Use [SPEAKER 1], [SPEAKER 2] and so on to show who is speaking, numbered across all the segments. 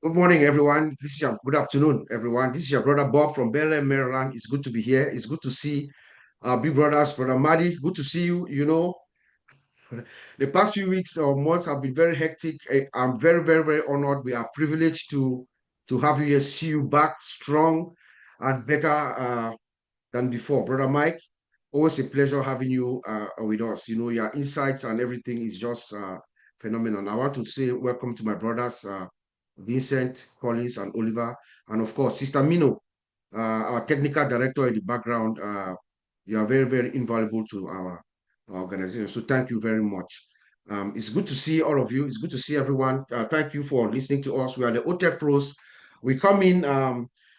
[SPEAKER 1] Good morning, everyone. Good afternoon, everyone. This is your brother Bob from Bel Air, Maryland. It's good to be here. It's good to see our big brothers, brother Madi. Good to see you. The past few weeks or months have been very hectic. I'm very, very, very honored. We are privileged to have you here, see you back strong and better than before. Brother Mike, always a pleasure having you with us. Your insights and everything is just phenomenal. I want to say welcome to my brothers, Vincent, Collins, and Oliver, and of course, Sister Mino, our technical director in the background. You are very, very invaluable to our organization. So thank you very much. It's good to see all of you. It's good to see everyone. Thank you for listening to us. We are the OTECH Pros. We come in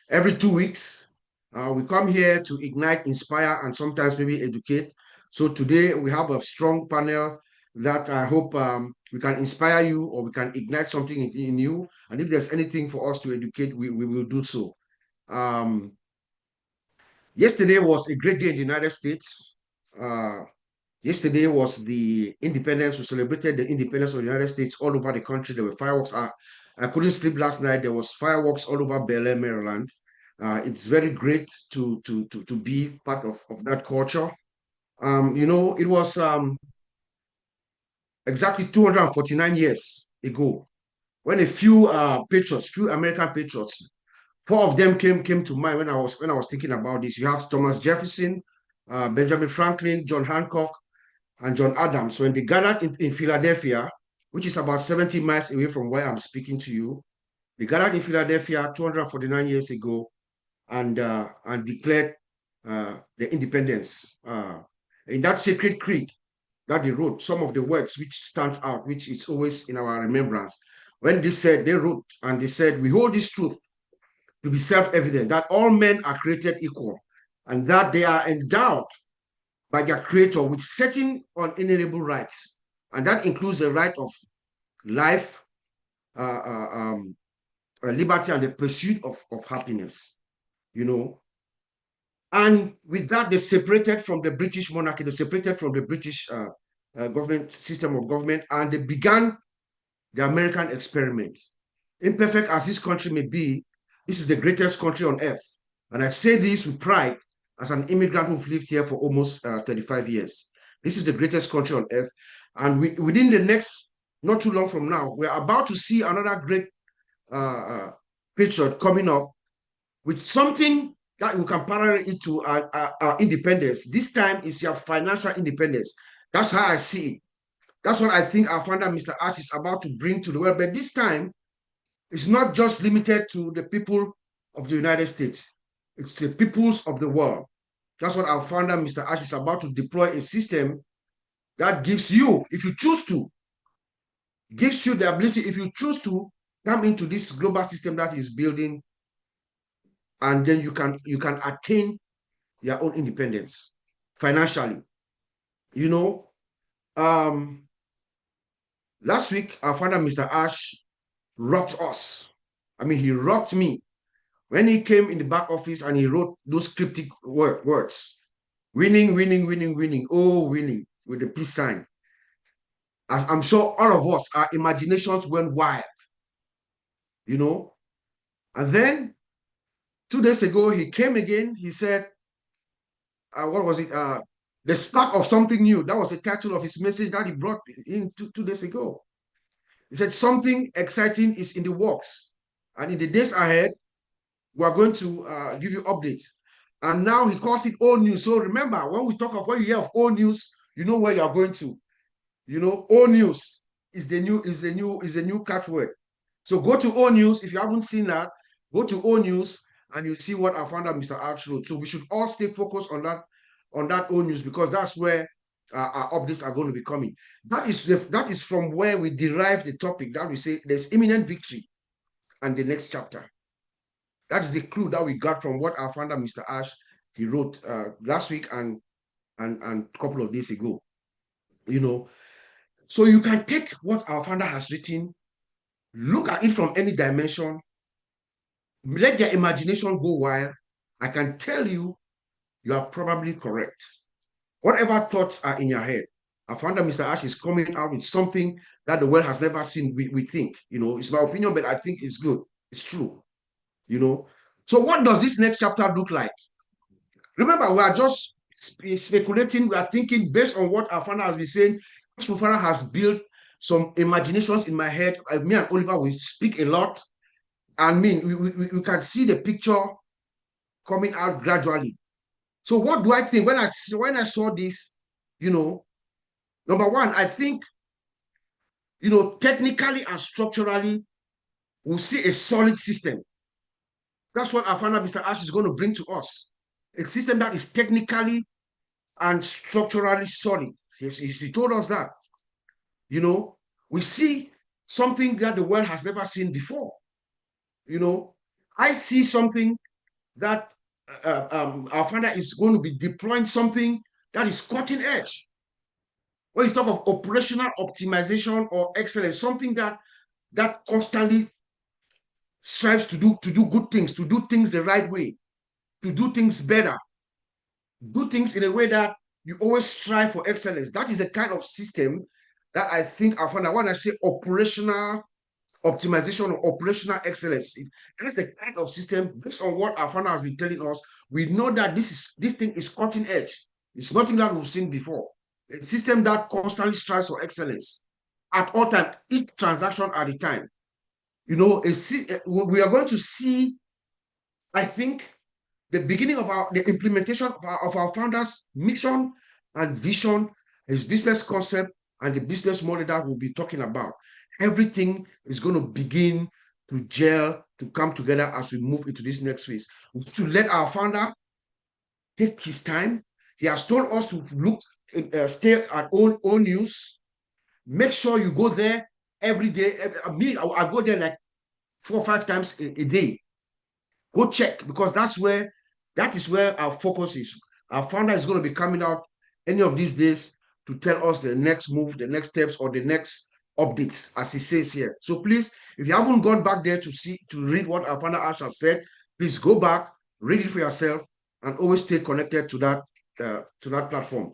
[SPEAKER 1] every 2 weeks. We come here to ignite, inspire, and sometimes maybe educate. So today we have a strong panel that I hope we can inspire you or we can ignite something in you. And if there's anything for us to educate, we will do so. Yesterday was a great day in the United States. Yesterday was the independence. We celebrated the independence of the United States all over the country. There were fireworks. I couldn't sleep last night. There was fireworks all over Bel Air, Maryland. It's very great to be part of that culture. It was exactly 249 years ago when a few patriots, few American patriots, four of them came to mind when I was thinking about this. You have Thomas Jefferson, Benjamin Franklin, John Hancock, and John Adams. When they gathered in Philadelphia, which is about 70 miles away from where I'm speaking to you, they gathered in Philadelphia 249 years ago and declared the independence. In that sacred creed that they wrote, some of the words which stands out, which is always in our remembrance. When they wrote and they said, we hold this truth to be self-evident, that all men are created equal and that they are endowed by their creator with certain unalienable rights. And that includes the right of life, liberty, and the pursuit of happiness, you know. And with that, they separated from the British monarchy, they separated from the British government system of government, and they began the American experiment. Imperfect as this country may be, this is the greatest country on earth. And I say this with pride as an immigrant who've lived here for almost 35 years. This is the greatest country on earth. And within the next, not too long from now, we're about to see another great patriot coming up with something that we can parallel it to our independence. This time is your financial independence. That's how I see it. That's what I think our founder, Mr. Ash, is about to bring to the world. But this time, it's not just limited to the people of the United States. It's the peoples of the world. That's what our founder, Mr. Ash, is about to deploy a system that gives you, if you choose to, gives you the ability, if you choose to, come into this global system that is building, and then you can attain your own independence financially. Last week, our founder, Mr. Ash, rocked us. I mean, he rocked me when he came in the back office and he wrote those cryptic words. Winning, winning, winning, winning. Oh, winning with the peace sign. I'm sure all of us, our imaginations went wild, And then 2 days ago, he came again. He said, what was it? The spark of something new. That was the title of his message that he brought in 2 days ago. He said, something exciting is in the works. And in the days ahead, we are going to give you updates. And now he calls it old news. So remember, when you hear of old news, you know where you are going to. Old news is the new catchword. So go to old news. If you haven't seen that, go to old news and you see what our founder, Mr. Arch, wrote. So we should all stay focused on that old news, because that's where our updates are going to be coming. That is from where we derive the topic that we say there's imminent victory and the next chapter. That is the clue that we got from what our founder, Mr. Ash, he wrote last week and a couple of days ago. So you can take what our founder has written, look at it from any dimension, let your imagination go wild. I can tell you, you are probably correct. Whatever thoughts are in your head, our founder, Mr. Ash, is coming out with something that the world has never seen, we think. It's my opinion, but I think it's good. It's true, you know. So what does this next chapter look like? Remember, we are just speculating. We are thinking based on what our father has been saying. My father has built some imaginations in my head. Me and Oliver will speak a lot. I mean, we can see the picture coming out gradually. So what do I think when I saw this? You know, number one, I think, technically and structurally, we'll see a solid system. That's what our founder, Mr. Ash, is going to bring to us. A system that is technically and structurally solid. He told us that. We see something that the world has never seen before. I see something that our founder is going to be deploying something that is cutting edge. When you talk of operational optimization or excellence, something that constantly strives to do good things, to do things the right way, to do things better, do things in a way that you always strive for excellence. That is a kind of system that I think I found. When I say operational optimization or operational excellence, that's a kind of system based on what our founder has been telling us. We know that this thing is cutting edge. It's nothing that we've seen before. A system that constantly strives for excellence at all times, each transaction at a time. We are going to see, I think, the beginning of the implementation of our founder's mission and vision, his business concept, and the business model that we'll be talking about. Everything is going to begin to gel, to come together as we move into this next phase. To let our founder take his time. He has told us to stay at all news. Make sure you go there every day. I go there like 4 or 5 times a day. Go check, because that is where our focus is. Our founder is going to be coming out any of these days to tell us the next move, the next steps, or the next updates, as he says here. So please, if you haven't gone back there to read what our founder Ash has said, please go back, read it for yourself, and always stay connected to that platform.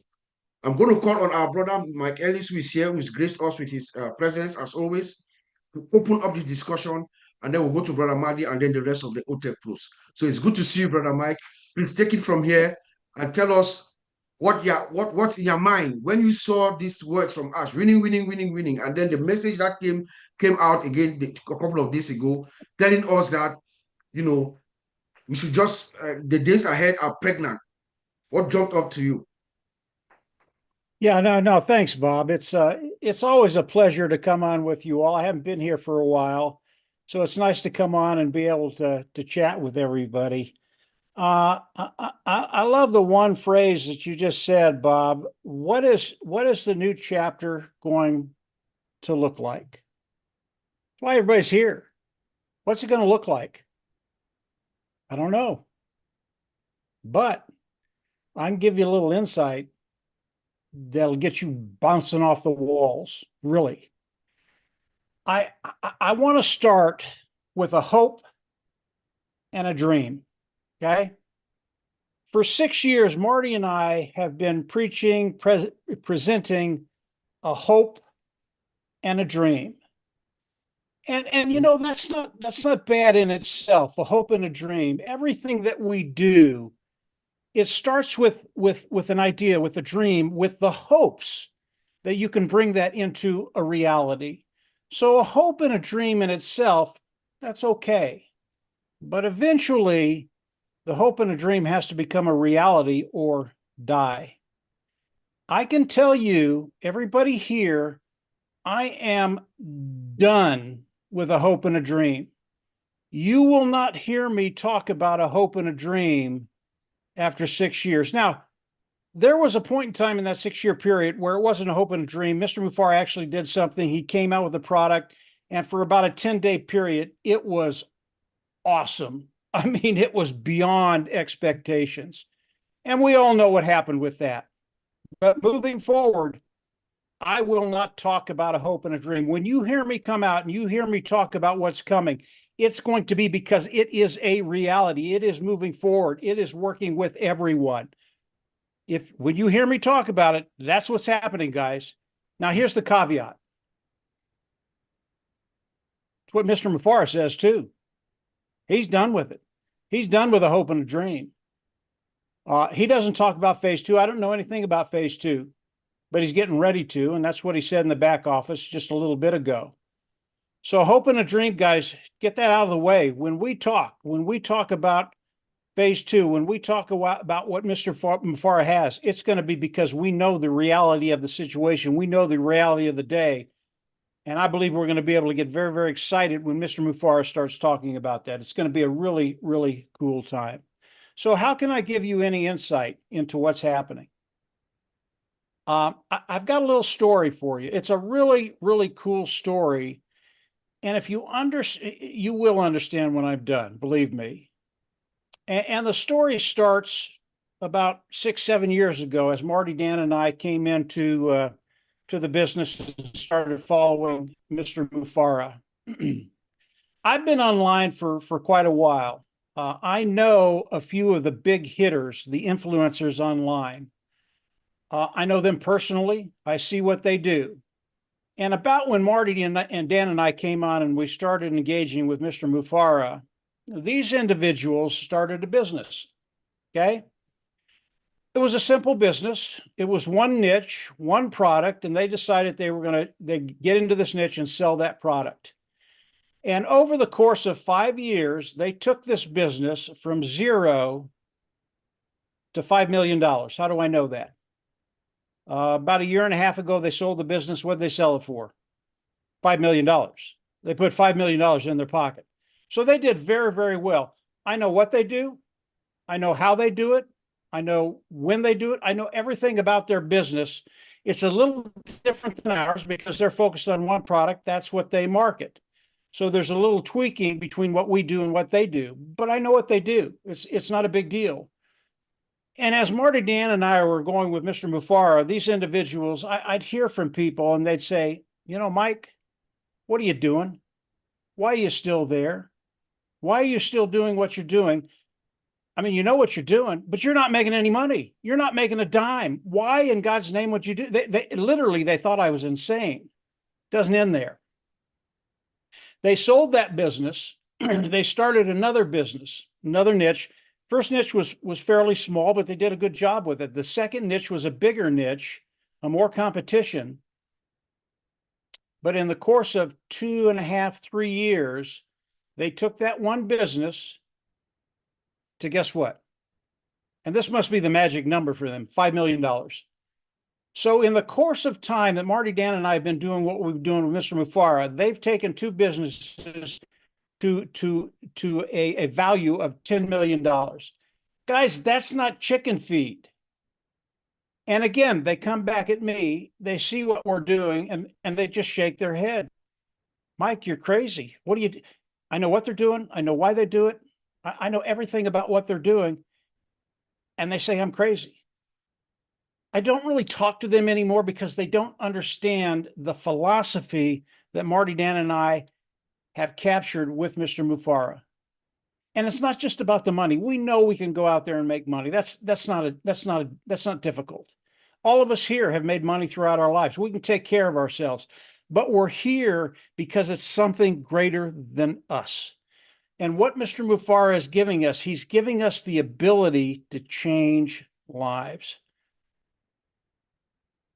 [SPEAKER 1] I'm going to call on our brother Mike Ellis, who is here, who's graced us with his presence as always, to open up this discussion, and then we'll go to Brother Madi and then the rest of the OTECH pros. So it's good to see you, Brother Mike. Please take it from here and tell us what's in your mind when you saw these words from us, winning, winning, winning, winning, and then the message that came out again a couple of days ago, telling us that we should just the days ahead are pregnant. What jumped up to you?
[SPEAKER 2] Yeah, no, thanks, Bob. It's always a pleasure to come on with you all. I haven't been here for a while, so it's nice to come on and be able to chat with everybody. I love the one phrase that you just said, Bob. What is the new chapter going to look like? That's why everybody's here. What's it going to look like? I don't know, but I can give you a little insight that'll get you bouncing off the walls, really. I want to start with a hope and a dream, okay? For 6 years, Marty and I have been presenting a hope and a dream. And that's not bad in itself, a hope and a dream. Everything that we do, it starts with an idea, with a dream, with the hopes that you can bring that into a reality. So a hope and a dream in itself, that's okay. But eventually, the hope and a dream has to become a reality or die. I can tell you, everybody here, I am done with a hope and a dream. You will not hear me talk about a hope and a dream after 6 years. Now, there was a point in time in that 6-year period where it wasn't a hope and a dream. Mr. Mufar actually did something. He came out with a product, and for about a 10-day period, it was awesome. I mean, it was beyond expectations. And we all know what happened with that. But moving forward, I will not talk about a hope and a dream. When you hear me come out and you hear me talk about what's coming, it's going to be because it is a reality. It is moving forward. It is working with everyone. When you hear me talk about it, that's what's happening, guys. Now, here's the caveat. It's what Mr. Mufar says, too. He's done with it. He's done with a hope and a dream. He doesn't talk about phase two. I don't know anything about phase two, but he's getting ready to, and that's what he said in the back office just a little bit ago. So hope and a dream, guys, get that out of the way. When we talk about phase two, when we talk about what Mr. Mufareh has, it's going to be because we know the reality of the situation. We know the reality of the day. And I believe we're going to be able to get very, very excited when Mr. Mufareh starts talking about that. It's going to be a really, really cool time. So how can I give you any insight into what's happening? I've got a little story for you. It's a really, really cool story. And if you you will understand when I'm done, believe me. And the story starts about 6-7 years ago as Marty, Dan, and I came into to the business and started following Mr. Mufareh. I've been online for quite a while. I know a few of the big hitters, the influencers online. I know them personally. I see what they do. And about when Marty and Dan and I came on and we started engaging with Mr. Mufareh, these individuals started a business. Okay. It was a simple business. It was one niche, one product, and they decided they were going to get into this niche and sell that product. And over the course of 5 years, they took this business from 0 to $5 million. How do I know that? About a year and a half ago, they sold the business. What did they sell it for? $5 million. They put $5 million in their pocket. So they did very, very well. I know what they do. I know how they do it. I know when they do it. I know everything about their business. It's a little different than ours because they're focused on one product. That's what they market. So there's a little tweaking between what we do and what they do. But I know what they do. It's not a big deal. And as Marty, Dan, and I were going with Mr. Mufareh, these individuals, I'd hear from people and they'd say, you know, Mike, what are you doing? Why are you still there? Why are you still doing what you're doing? I mean, you know what you're doing, but you're not making any money. You're not making a dime. Why in God's name would you do? They literally, they thought I was insane. Doesn't end there. They sold that business. They started another business, another niche. First niche was fairly small, but they did a good job with it. The second niche was a bigger niche, a more competition. But in the course of 2.5, 3 years, they took that one business to guess what? And this must be the magic number for them, $5 million. So in the course of time that Marty, Dan, and I have been doing what we've been doing with Mr. Mufareh, they've taken two businesses to a value of $10 million. Guys, that's not chicken feed. And again, they come back at me, they see what we're doing, and they just shake their head. Mike, you're crazy. What do you do? I know what they're doing. I know why they do it. I know everything about what they're doing. And they say I'm crazy. I don't really talk to them anymore because they don't understand the philosophy that Marty, Dan, and I have captured with Mr. Mufareh. And it's not just about the money. We know we can go out there and make money. That's not difficult. All of us here have made money throughout our lives. We can take care of ourselves, but we're here because it's something greater than us. And what Mr. Mufareh is giving us, he's giving us the ability to change lives.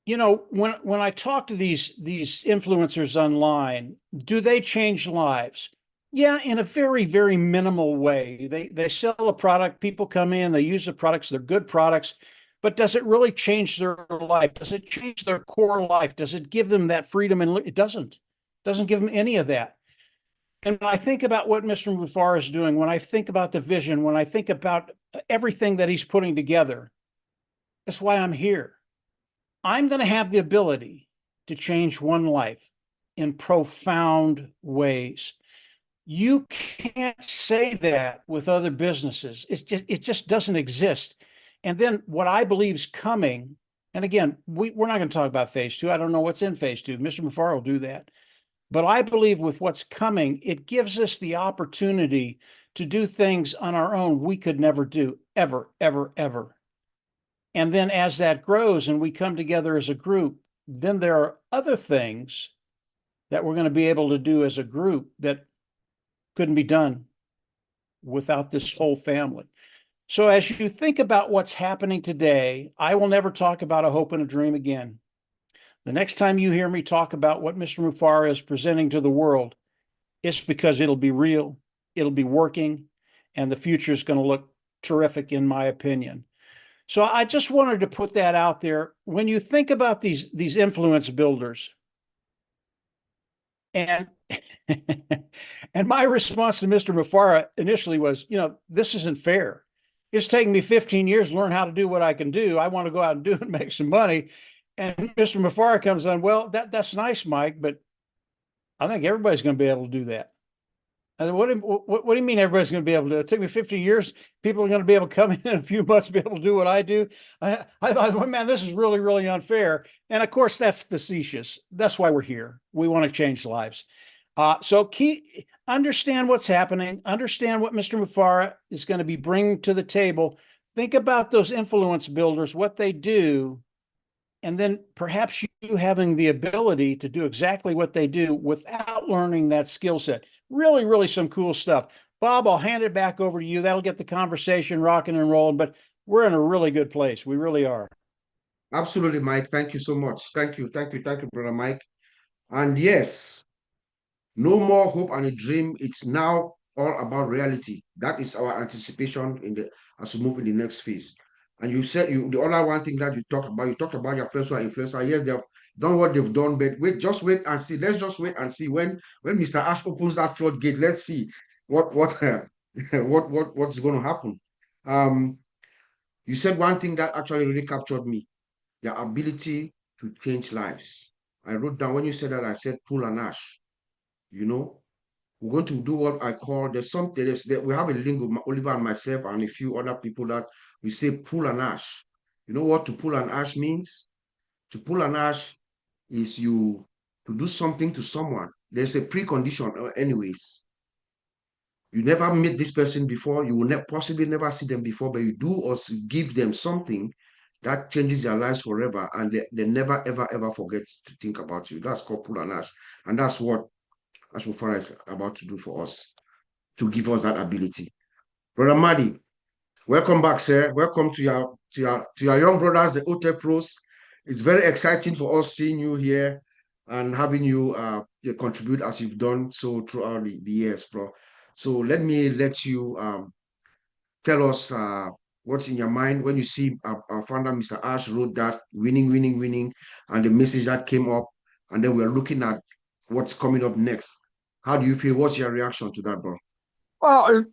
[SPEAKER 2] You know, when I talk to these influencers online, do they change lives? Yeah, in a very, very minimal way. They sell a product, people come in, they use the products, they're good products, but does it really change their life? Does it change their core life? Does it give them that freedom? And it doesn't. It doesn't give them any of that. And when I think about what Mr. Mufareh is doing, when I think about the vision, when I think about everything that he's putting together, that's why I'm here. I'm going to have the ability to change one life in profound ways. You can't say that with other businesses. It just doesn't exist. And then what I believe is coming, and again, we're not going to talk about phase two. I don't know what's in phase two. Mr. Mufareh will do that. But I believe with what's coming, it gives us the opportunity to do things on our own we could never do, ever, ever, ever. And then as that grows and we come together as a group, then there are other things that we're going to be able to do as a group that couldn't be done without this whole family. So as you think about what's happening today, I will never talk about a hope and a dream again. The next time you hear me talk about what Mr. Mufara is presenting to the world, it's because it'll be real, it'll be working, and the future is going to look terrific, in my opinion. So I just wanted to put that out there. When you think about these influence builders, and and my response to Mr. Mufara initially was, this isn't fair. It's taken me 15 years to learn how to do what I can do. I want to go out and do it and make some money. And Mr. Mufara comes on, well, that's nice, Mike, but I think everybody's going to be able to do that. I said, what do you mean everybody's going to be able to do it? It took me 15 years. People are going to be able to come in a few months to be able to do what I do. I thought, well, man, this is really, really unfair. And of course, that's facetious. That's why we're here. We want to change lives. So understand what's happening. Understand what Mr. Mufara is going to be bringing to the table. Think about those influence builders, what they do, and then perhaps you having the ability to do exactly what they do without learning that skill set. Really, really some cool stuff. Bob, I'll hand it back over to you. That'll get the conversation rocking and rolling, but we're in a really good place. We really are.
[SPEAKER 1] Absolutely, Mike. Thank you so much. Thank you, Brother Mike. And yes, no more hope and a dream. It's now all about reality. That is our anticipation as we move in the next phase. And you said the other one thing that you talked about your friends who are influencers. Yes, they have done what they've done, but just wait and see. Let's just wait and see when Mr. Ash opens that floodgate. Let's see what what's going to happen. You said one thing that actually really captured me: the ability to change lives. I wrote down when you said that. I said pull and ash. We're going to do what I call we have a link with Oliver and myself and a few other people that we say pull and ash. You know what to pull and ash means? To pull and ash is to do something to someone. There's a precondition, anyways. You never met this person before. You will possibly never see them before, but you do or give them something that changes their lives forever, and they never, ever, ever forget to think about you. That's called pull and ash, and that's what Ash Mufara is about to do for us, to give us that ability. Brother Madi, welcome back, sir. Welcome to your young brothers, the OTECH pros. It's very exciting for us seeing you here and having you contribute as you've done so throughout the years, bro. So let you tell us what's in your mind when you see our founder, Mr. Ash, wrote that winning, winning, winning, and the message that came up, and then we're looking at what's coming up next. How do you feel? What's your reaction to that, bro?
[SPEAKER 3] Well,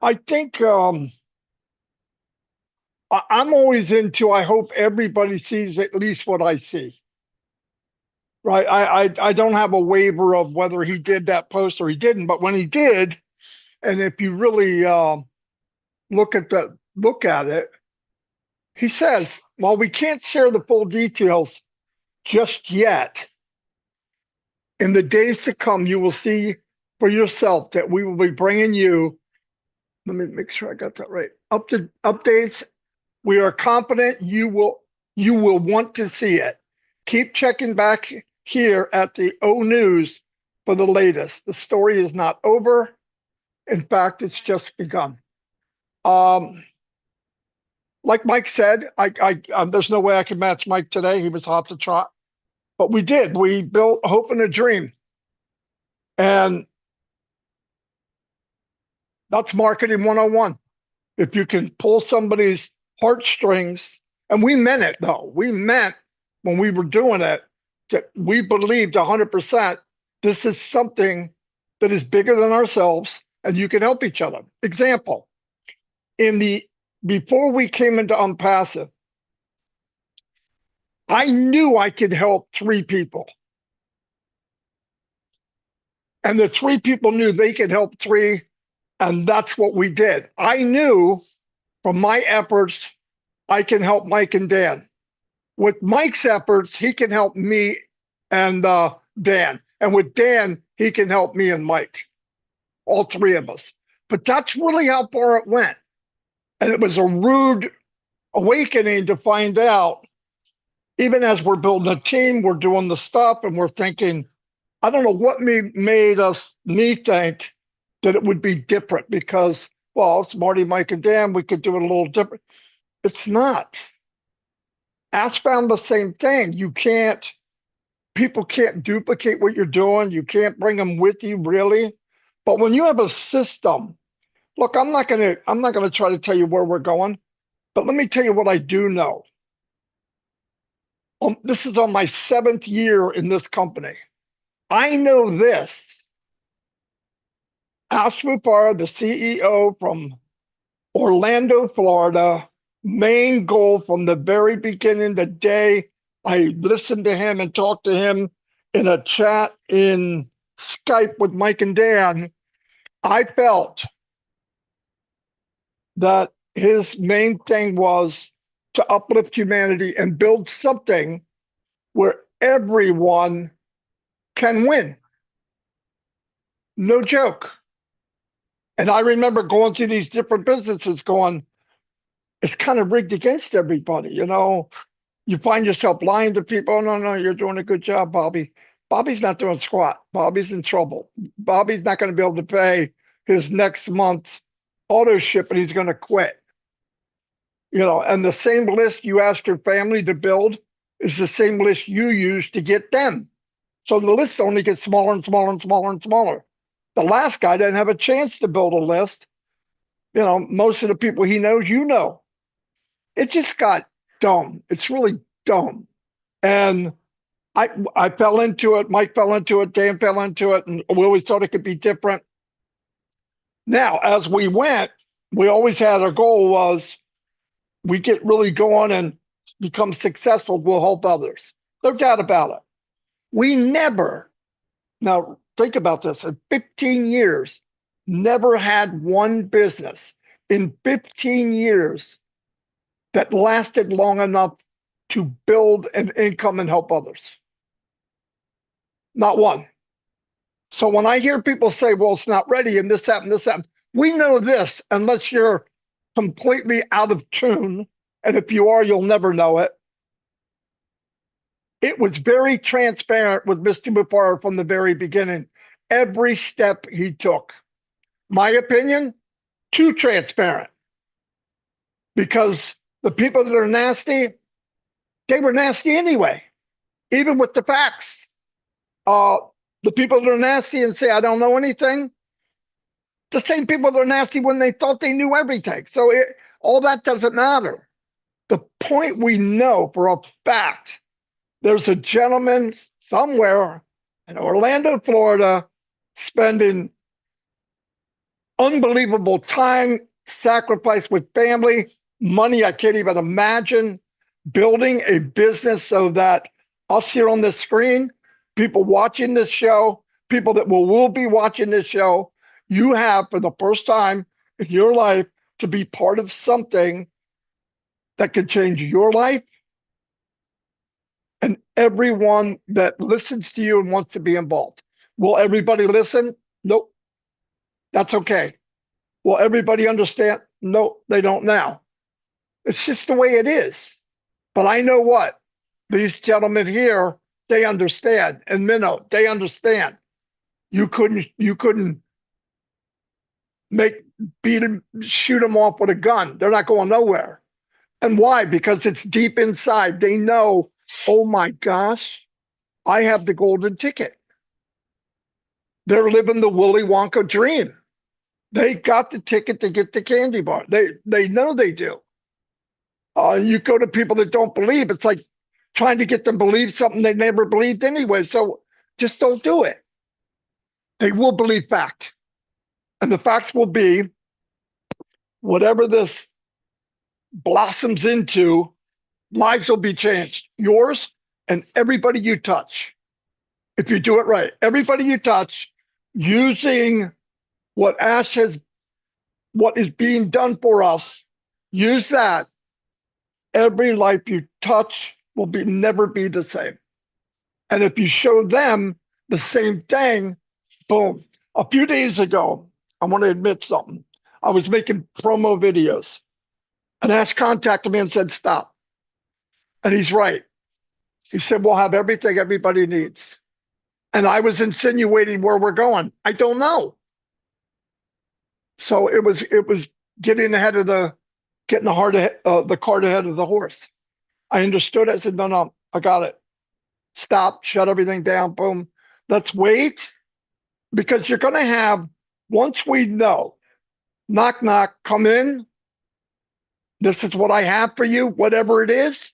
[SPEAKER 3] I think I'm always into, I hope everybody sees at least what I see. Right. I don't have a waiver of whether he did that post or he didn't, but when he did, and if you really look at it, he says, while we can't share the full details just yet, in the days to come, you will see for yourself that we will be bringing you, let me make sure I got that right, updates. We are confident you will want to see it. Keep checking back here at the O News for the latest. The story is not over. In fact, it's just begun. Like Mike said, there's no way I can match Mike today. He was hot to trot, but we did. We built hope and a dream, and that's marketing 101. If you can pull somebody's heartstrings, and we meant it though. We meant when we were doing it that we believed 100% this is something that is bigger than ourselves and you can help each other. Example, before we came into ONPASSIVE, I knew I could help 3 people. And the 3 people knew they could help 3, and that's what we did. I knew from my efforts, I can help Mike and Dan. With Mike's efforts, he can help me and Dan. And with Dan, he can help me and Mike, all 3 of us. But that's really how far it went. And it was a rude awakening to find out, even as we're building a team, we're doing the stuff, and we're thinking, I don't know what made me think that it would be different because, well, it's Marty, Mike, and Dan. We could do it a little different. It's not. Ash found the same thing. People can't duplicate what you're doing. You can't bring them with you, really. But when you have a system, look, I'm not gonna try to tell you where we're going, but let me tell you what I do know. This is on my 7th year in this company. I know this. Ash Mupar, the CEO from Orlando, Florida, main goal from the very beginning, the day I listened to him and talked to him in a chat in Skype with Mike and Dan, I felt that his main thing was to uplift humanity and build something where everyone can win. No joke. And I remember going to these different businesses going, it's kind of rigged against everybody. You find yourself lying to people. Oh, no, you're doing a good job, Bobby. Bobby's not doing squat. Bobby's in trouble. Bobby's not going to be able to pay his next month's auto ship and he's going to quit. And the same list you ask your family to build is the same list you use to get them. So the list only gets smaller and smaller and smaller and smaller. The last guy didn't have a chance to build a list. Most of the people he knows, it just got dumb. It's really dumb. And I fell into it. Mike fell into it. Dan fell into it. And we always thought it could be different. Now, as we went, we always had our goal was we get really going and become successful. We'll help others. No doubt about it. We never, now think about this, in 15 years, never had one business in 15 years that lasted long enough to build an income and help others. Not one. So when I hear people say, well, it's not ready and this happened, we know this unless you're completely out of tune. And if you are, you'll never know it. It was very transparent with Mr. Mupar from the very beginning. Every step he took. My opinion, too transparent. Because the people that are nasty, they were nasty anyway, even with the facts. The people that are nasty and say, I don't know anything, the same people that are nasty when they thought they knew everything. So all that doesn't matter. The point we know for a fact, there's a gentleman somewhere in Orlando, Florida, spending unbelievable time, sacrifice with family, money I can't even imagine, building a business so that us here on the screen, people watching this show, people that will be watching this show, you have for the first time in your life to be part of something that could change your life and everyone that listens to you and wants to be involved. Will everybody listen? Nope. That's okay. Will everybody understand? No, they don't now. It's just the way it is. But I know what? These gentlemen here, they understand. And Minnow, they understand. You couldn't shoot them off with a gun. They're not going nowhere. And why? Because it's deep inside. They know, oh my gosh, I have the golden ticket. They're living the Willy Wonka dream. They got the ticket to get the candy bar. They know they do. You go to people that don't believe, it's like trying to get them to believe something they never believed anyway. So just don't do it. They will believe fact. And the facts will be whatever this blossoms into, lives will be changed. Yours and everybody you touch. If you do it right, everybody you touch using what is being done for us, use that. Every life you touch will never be the same. And if you show them the same thing, boom. A few days ago, I want to admit something. I was making promo videos. And Ash contacted me and said, stop. And he's right. He said, we'll have everything everybody needs. And I was insinuating where we're going. I don't know. So it was getting the cart ahead of the horse. I understood. I said, no, I got it. Stop, shut everything down, boom. Let's wait, because you're going to have, once we know, knock, knock, come in. This is what I have for you, whatever it is.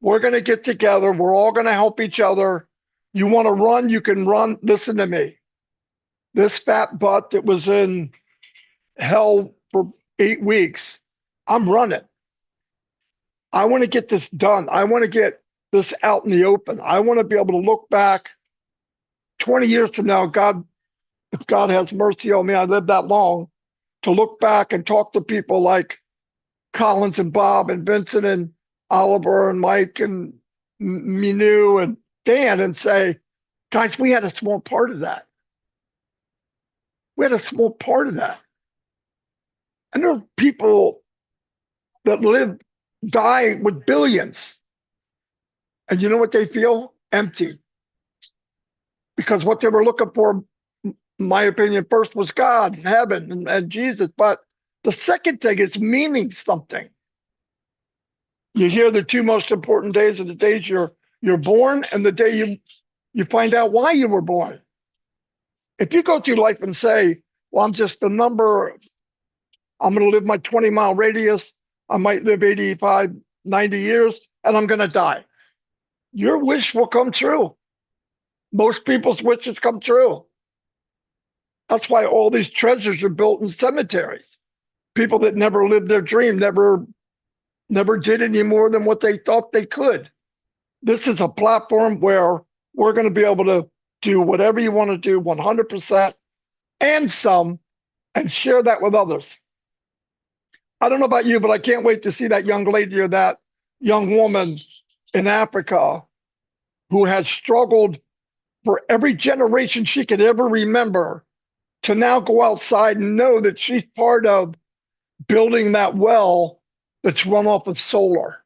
[SPEAKER 3] We're going to get together. We're all going to help each other. You want to run, you can run. Listen to me. This fat butt that was in hell for 8 weeks, I'm running. I want to get this done. I want to get this out in the open. I want to be able to look back 20 years from now, God, if God has mercy on me, I lived that long, to look back and talk to people like Collins and Bob and Vincent and Oliver and Mike and Minu and Dan and say, guys, we had a small part of that. We had a small part of that. And there are people that die with billions. And you know what they feel? Empty. Because what they were looking for, in my opinion, first was God, heaven, and Jesus. But the second thing is meaning something. You hear the two most important days are the days you're born and the day you find out why you were born. If you go through life and say, well, I'm just a number, I'm going to live my 20-mile radius, I might live 85, 90 years, and I'm going to die. Your wish will come true. Most people's wishes come true. That's why all these treasures are built in cemeteries. People that never lived their dream, never did any more than what they thought they could. This is a platform where we're going to be able to do whatever you want to do 100% and some, and share that with others. I don't know about you, but I can't wait to see that young lady or that young woman in Africa who has struggled for every generation she could ever remember to now go outside and know that she's part of building that well that's run off of solar,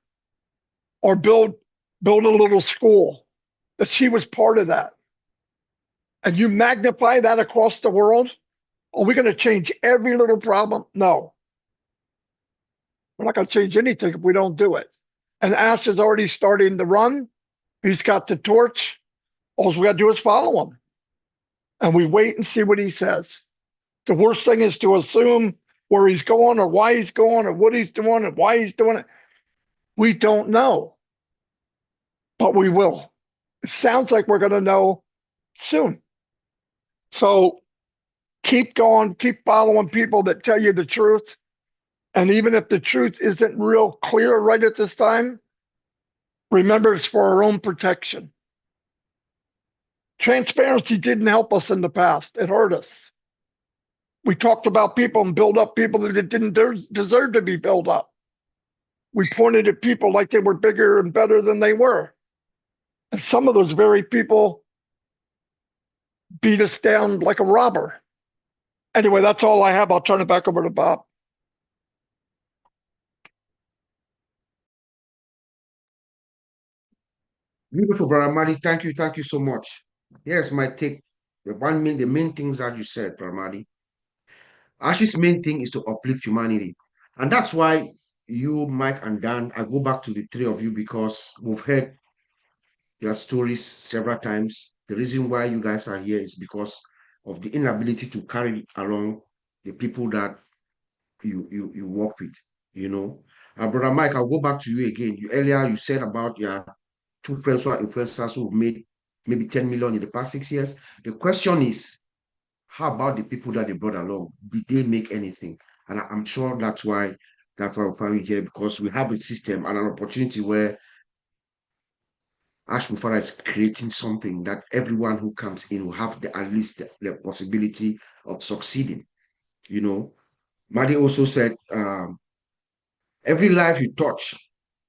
[SPEAKER 3] or build a little school, that she was part of that. And you magnify that across the world, are we going to change every little problem? No. We're not going to change anything if we don't do it. And Ash is already starting to run. He's got the torch. All we got to do is follow him. And we wait and see what he says. The worst thing is to assume where he's going or why he's going or what he's doing and why he's doing it. We don't know, but we will. It sounds like we're going to know soon. So keep going, keep following people that tell you the truth. And even if the truth isn't real clear right at this time, remember it's for our own protection. Transparency didn't help us in the past. It hurt us. We talked about people and build up people that didn't deserve to be built up. We pointed at people like they were bigger and better than they were. And some of those very people beat us down like a robber. Anyway, that's all I have. I'll turn it back over to Bob.
[SPEAKER 1] Beautiful, brother Madi. Thank you so much. Here's my take. The main things that you said, brother Madi. Ash's main thing is to uplift humanity. And that's why you, Mike, and Dan, I go back to the three of you because we've heard your stories several times. The reason why you guys are here is because of the inability to carry along the people that you work with, you know. Brother Mike, I'll go back to you again. Earlier you said about your two friends who are influencers who made maybe 10 million in the past 6 years. The question is, how about the people that they brought along? Did they make anything? And I'm sure that's why we find you here, because we have a system and an opportunity where Ash Mufara is creating something that everyone who comes in will have at least the possibility of succeeding. You know, Madi also said, every life you touch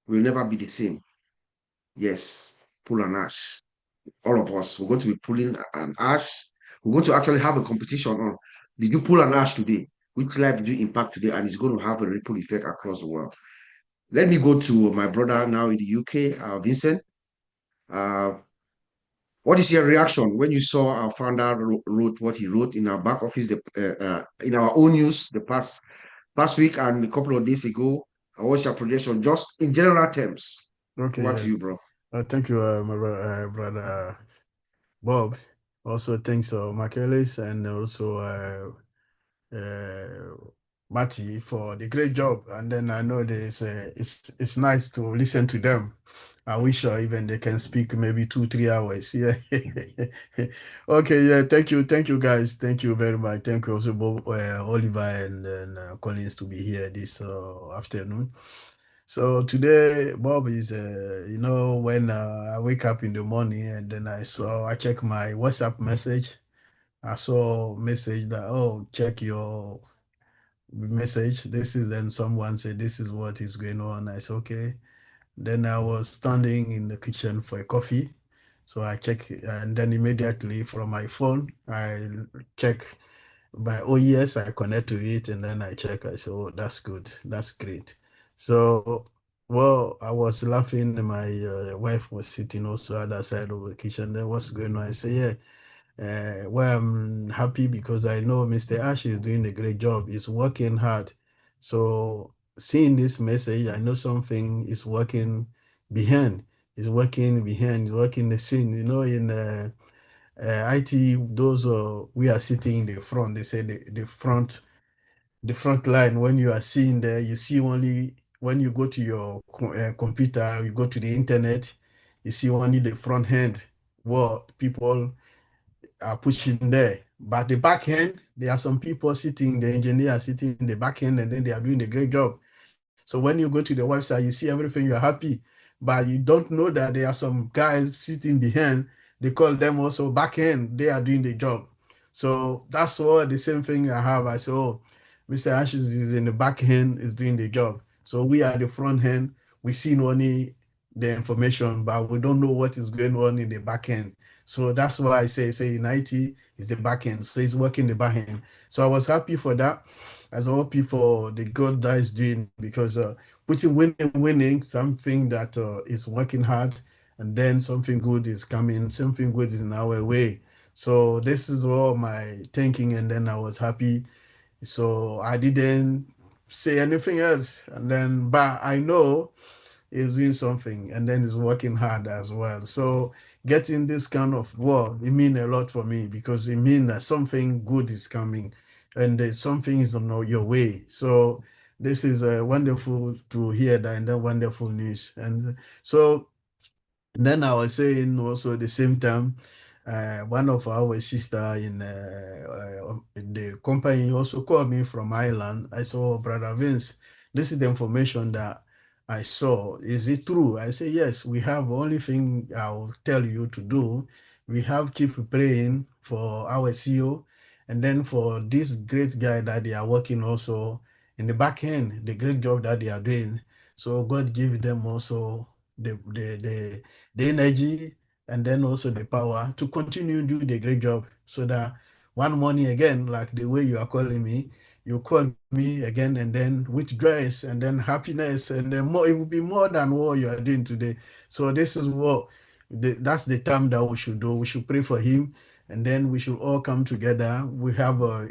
[SPEAKER 1] will never be the same. Yes, pull an ash. All of us, we're going to be pulling an ash. We're going to actually have a competition on, did you pull an ash today? Which life did you impact today? And it's going to have a ripple effect across the world. Let me go to my brother now in the UK, Vincent. What is your reaction when you saw our founder wrote what he wrote in our back office, in our own news the past week and a couple of days ago? What's your projection, just in general terms?
[SPEAKER 4] Okay,
[SPEAKER 1] Over to
[SPEAKER 4] yeah.
[SPEAKER 1] you, bro.
[SPEAKER 4] Thank you, my brother Bob. Also, thanks to Michaelis and also uh, Matty for the great job. And then I know there's it's nice to listen to them. I wish even they can speak maybe 2-3 hours. Yeah. Okay. Yeah. Thank you, guys. Thank you very much. Thank you also Bob, Oliver and Collins to be here this afternoon. So today, Bob is, when I wake up in the morning and then I check my WhatsApp message. I saw message that, oh, check your message. This is, then someone said, this is what is going on. I said, okay. Then I was standing in the kitchen for a coffee. So I check, and then immediately from my phone, I check by OES, I connect to it, and then I check. I say, oh, that's good. That's great. So, well, I was laughing. My wife was sitting also other side of the kitchen. Then what's going on? I say, yeah. Well, I'm happy because I know Mr. Ash is doing a great job. He's working hard. So seeing this message, I know something is working behind. He's working behind. He's working the scene. You know, in IT, those we are sitting in the front. They say the front line. When you are seeing there, you see only when you go to your computer, you go to the internet, you see only the front end. What people are pushing there. But the back end, there are some people sitting, the engineer sitting in the back end, and then they are doing a great job. So when you go to the website, you see everything, you're happy, but you don't know that there are some guys sitting behind. They call them also back end. They are doing the job. So that's all the same thing I have. I say, oh, Mr. Ashes is in the back end, is doing the job. So we are the front end. We see only the information, but we don't know what is going on in the back end. So that's why I say in IT is the back end. So it's working the back end. So I was happy for that. As well, happy for the good that is doing because putting winning, something that is working hard, and then something good is coming, something good is in our way. So this is all my thinking, and then I was happy. So I didn't say anything else, and then but I know is doing something and then is working hard as well. So getting this kind of work, it means a lot for me because it means that something good is coming and something is on your way. So this is wonderful to hear that and then wonderful news. And so then I was saying also at the same time, one of our sister in the company also called me from Ireland. I saw Brother Vince. This is the information that I saw. Is it true? I say yes. We have only thing I'll tell you to do. We have keep praying for our CEO, and then for this great guy that they are working also in the back end, the great job that they are doing. So God give them also the energy and then also the power to continue do the great job so that one morning again, like the way you are calling me, you call me again and then with grace and then happiness and then more, it will be more than what you are doing today. So this is what that's the time that we should do. We should pray for him and then we should all come together. We have a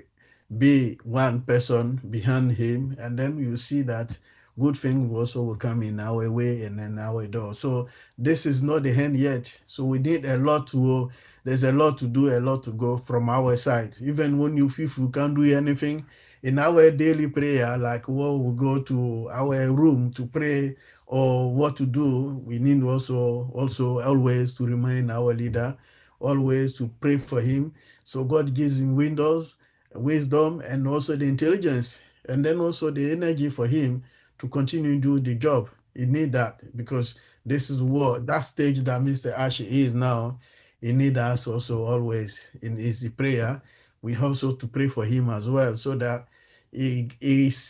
[SPEAKER 4] be one person behind him and then you see that good things also will come in our way and then our door. So this is not the end yet. So we need a lot to, there's a lot to do, a lot to go from our side. Even when you feel you can't do anything, in our daily prayer, like what we go to our room to pray or what to do, we need also always to remind our leader, always to pray for him. So God gives him windows, wisdom, and also the intelligence, and then also the energy for him to continue to do the job. He need that because this is what that stage that Mr. Ash is now. He need us also always in his prayer. We also to pray for him as well, so that he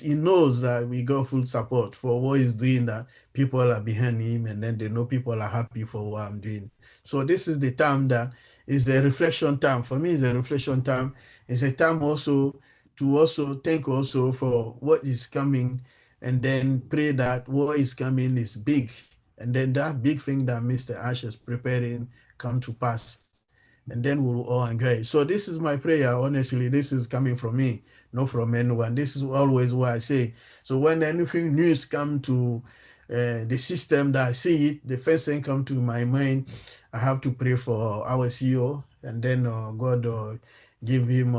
[SPEAKER 4] knows that we got full support for what he's doing. That people are behind him, and then they know people are happy for what I'm doing. So this is the time that is a reflection time for me. It's a reflection time. It's a time also to also thank also for what is coming and then pray that what is coming is big. And then that big thing that Mr. Ash is preparing come to pass. and then we'll all enjoy it. So this is my prayer. Honestly, this is coming from me, not from anyone. This is always what I say. So when anything news come to the system that I see it, the first thing come to my mind, I have to pray for our CEO, and then God give him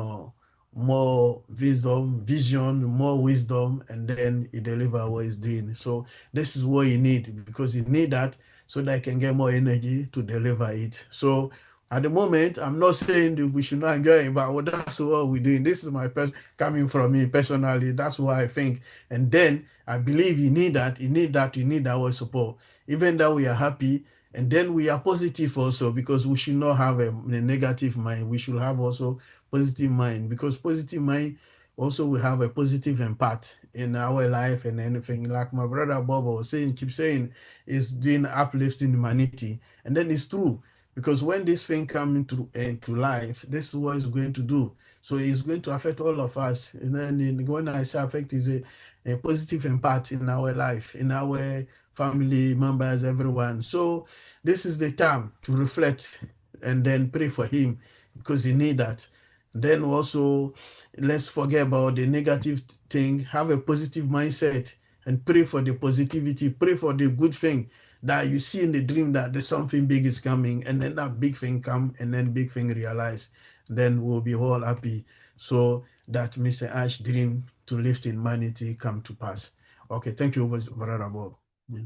[SPEAKER 4] more vision, more wisdom, and then he deliver what he's doing. So this is what he need, because he need that so that I can get more energy to deliver it. So at the moment, I'm not saying that we should not enjoy it, but that's what we're doing. This is my coming from me personally. That's what I think. And then I believe you need that. You need that. You need our support. Even though we are happy, and then we are positive also, because we should not have a negative mind. We should have also positive mind, because positive mind also will have a positive impact in our life and anything. Like my brother Bob was saying, keep saying, is doing uplifting humanity, and then it's true, because when this thing comes into life, this is what it's going to do. So it's going to affect all of us. And then when I say affect, is a positive impact in our life, in our family members, everyone. So this is the time to reflect and then pray for him, because he need that. Then also, let's forget about the negative thing, have a positive mindset and pray for the positivity, pray for the good thing that you see in the dream, that there's something big is coming, and then that big thing come, and then big thing realize, then we'll be all happy. So that Mr. Ash dream to lift humanity come to pass. Okay, thank you, Brother Bob. Yeah.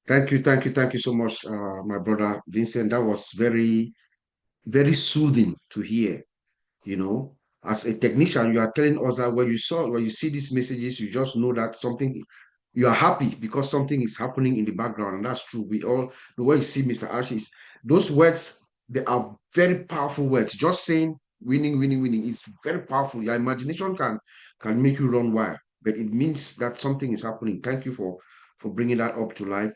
[SPEAKER 1] Thank you so much, my brother Vincent. That was very, very soothing to hear. You know, as a technician, you are telling us that when you see these messages, you just know that something, you are happy because something is happening in the background, and that's true. We all, the way you see Mr. Ashes, those words, they are very powerful words. Just saying winning, winning, winning is very powerful. Your imagination can make you run wild, but it means that something is happening. Thank you for bringing that up to light.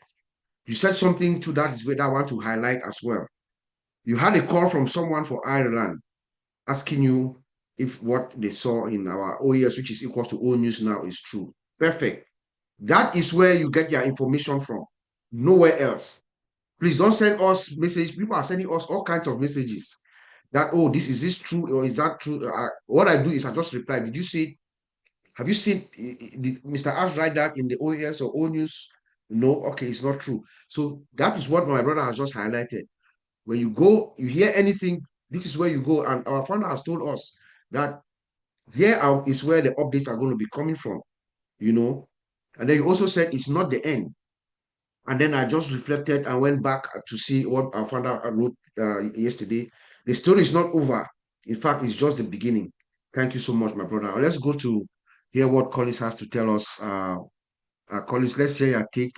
[SPEAKER 1] You said something to that is what I want to highlight as well. You had a call from someone for Ireland asking you if what they saw in our OES, which is equals to O News now, is true. Perfect. That is where you get your information from. Nowhere else. Please don't send us message. People are sending us all kinds of messages that, oh, is this true or is that true? What I do is I just reply. Did you see? Have you seen did Mr. Ash write that in the OES or O News? No, okay, it's not true. So that is what my brother has just highlighted. When you go, you hear anything, this is where you go. And our founder has told us that here is where the updates are going to be coming from, you know. And then you also said it's not the end. And then I just reflected and went back to see what our founder wrote yesterday. The story is not over. In fact, it's just the beginning. Thank you so much, my brother. Let's go to hear what Collins has to tell us. Collins, let's hear your take.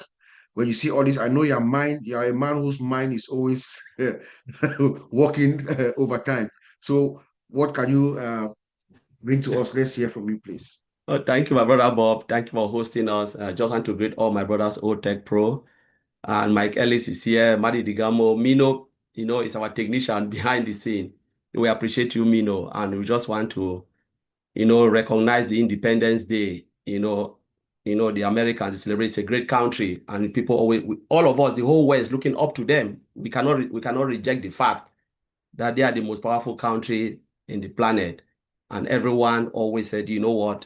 [SPEAKER 1] When you see all this, I know your mind, you're a man whose mind is always working overtime. So what can you bring to us? Let's hear from you, please.
[SPEAKER 5] Oh, thank you, my brother Bob. Thank you for hosting us. I just want to greet all my brothers, OTECH Pro. And Mike Ellis is here, Madi Digamo. Mino, is our technician behind the scene. We appreciate you, Mino. And we just want to, recognize the Independence Day. The Americans celebrate. It's a great country. And people always, all of us, the whole world is looking up to them. We cannot reject the fact that they are the most powerful country in the planet. And everyone always said, you know what?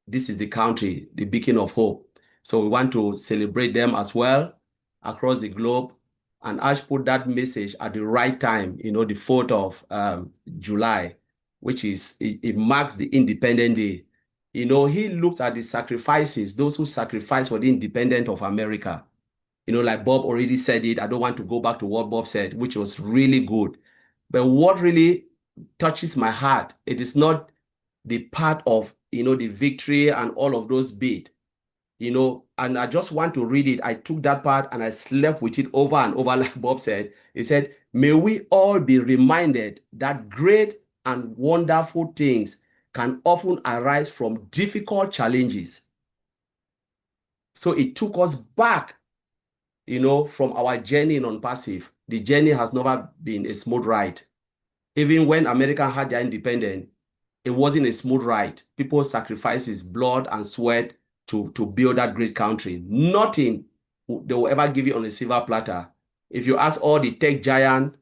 [SPEAKER 5] This is the country, the beacon of hope. So we want to celebrate them as well across the globe. And Ash put that message at the right time, the 4th of July, which is, it marks the Independence Day. He looked at the sacrifices, those who sacrificed for the independence of America. Like Bob already said it, I don't want to go back to what Bob said, which was really good. But what really touches my heart, it is not the part of, the victory and all of those bits, and I just want to read it. I took that part and I slept with it over and over, like Bob said. He said, may we all be reminded that great and wonderful things can often arise from difficult challenges. So it took us back, from our journey in ONPASSIVE. The journey has never been a smooth ride. Even when America had their independence, it wasn't a smooth ride. People sacrifices blood and sweat to build that great country. Nothing they will ever give you on a silver platter. If you ask all the tech giants,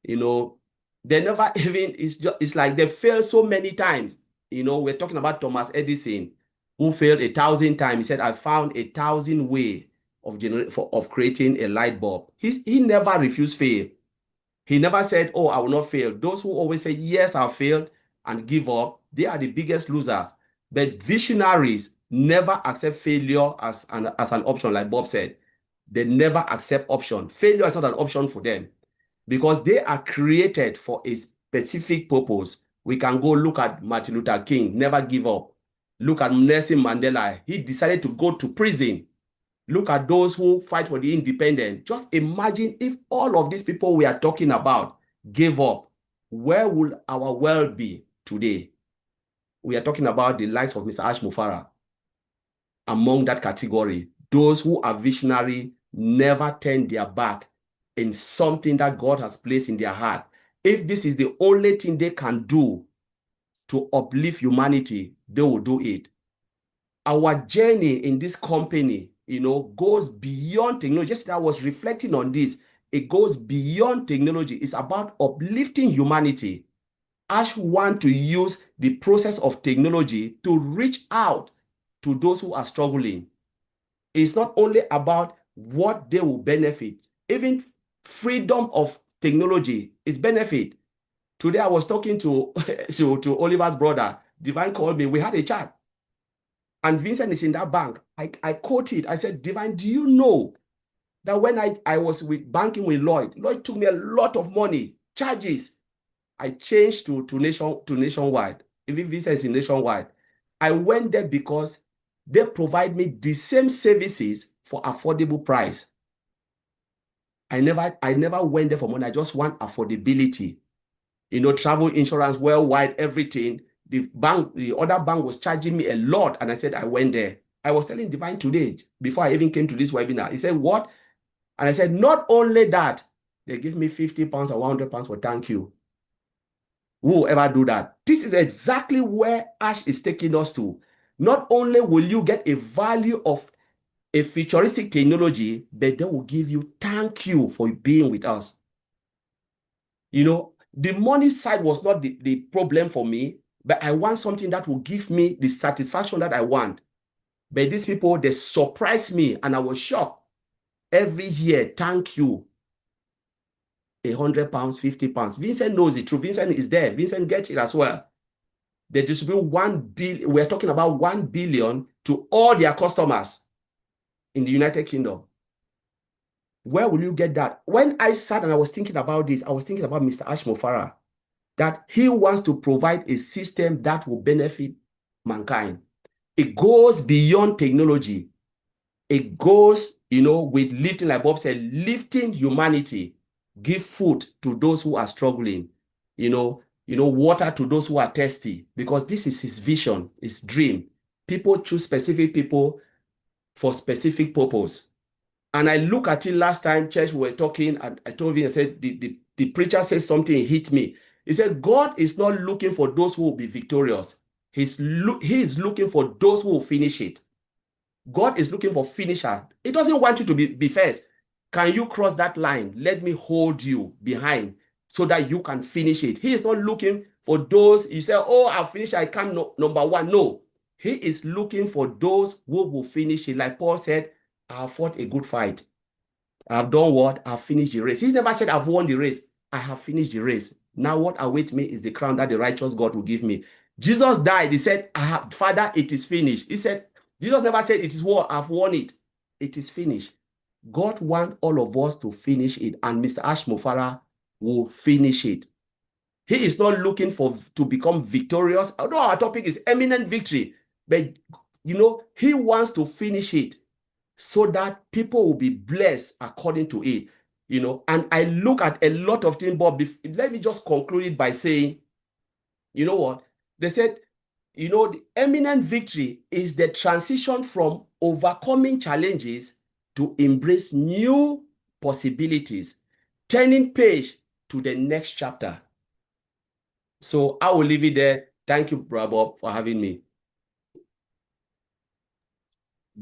[SPEAKER 5] You know, they never even, it's like they failed so many times. You know, we're talking about Thomas Edison, who failed 1,000 times. He said, I found 1,000 ways of creating a light bulb. He never refused fail. He never said, oh, I will not fail. Those who always say, yes, I failed and give up, they are the biggest losers. But visionaries never accept failure as an option, like Bob said. They never accept option. Failure is not an option for them because they are created for a specific purpose. We can go look at Martin Luther King, never give up. Look at Nelson Mandela. He decided to go to prison. Look at those who fight for the independent. Just imagine if all of these people we are talking about gave up, where would our world be today? We are talking about the likes of Mr. Ash Mufara. Among that category, those who are visionary never turn their back in something that God has placed in their heart. If this is the only thing they can do to uplift humanity, they will do it. Our journey in this company, goes beyond technology. Just that I was reflecting on this. It goes beyond technology. It's about uplifting humanity. Ash want to use the process of technology to reach out to those who are struggling. It's not only about what they will benefit. Even freedom of technology is benefit. Today I was talking to Oliver's brother. Divine called me. We had a chat. And Vincent is in that bank. I quoted. I said, Divine, do you know that when I was banking with Lloyd took me a lot of money, charges. I changed to Nationwide. Even Vincent is in Nationwide. I went there because they provide me the same services for affordable price. I never went there for money. I just want affordability. Travel insurance, worldwide, everything. The other bank was charging me a lot. And I said, I went there. I was telling Divine today, before I even came to this webinar, he said, what? And I said, not only that, they give me 50 pounds or 100 pounds for thank you. Who will ever do that? This is exactly where Ash is taking us to. Not only will you get a value of a futuristic technology, but they will give you thank you for being with us. The money side was not the problem for me, but I want something that will give me the satisfaction that I want. But these people, they surprised me and I was shocked. Every year, thank you. 100 pounds, 50 pounds. Vincent knows it. True. Vincent is there. Vincent gets it as well. They distribute 1 billion. We're talking about 1 billion to all their customers in the United Kingdom. Where will you get that? When I sat and I was thinking about this, I was thinking about Mr. Ash Mufara, that he wants to provide a system that will benefit mankind. It goes beyond technology. It goes, with lifting, like Bob said, lifting humanity. Give food to those who are struggling, water to those who are thirsty, because this is his vision, his dream. People choose specific people for specific purpose. And I look at it last time, church, we were talking, and I told him, I said, the preacher said something, it hit me. He said, God is not looking for those who will be victorious. He is looking for those who will finish it. God is looking for finisher. He doesn't want you to be first. Can you cross that line? Let me hold you behind so that you can finish it. He is not looking for those, you say, oh, I'll finish, I come number one. No. He is looking for those who will finish it. Like Paul said, I have fought a good fight. I've done what? I've finished the race. He's never said I've won the race. I have finished the race. Now what awaits me is the crown that the righteous God will give me. Jesus died. He said, Father, it is finished. He said, Jesus never said it is war. I've won it. It is finished. God wants all of us to finish it, and Mr. Ash Mufara will finish it. He is not looking to become victorious. Although our topic is eminent victory, but he wants to finish it so that people will be blessed according to it. And I look at a lot of things, but let me just conclude it by saying, you know what? They said, the eminent victory is the transition from overcoming challenges to embrace new possibilities, turning page to the next chapter. So I will leave it there. Thank you, Brother Bob, for having me.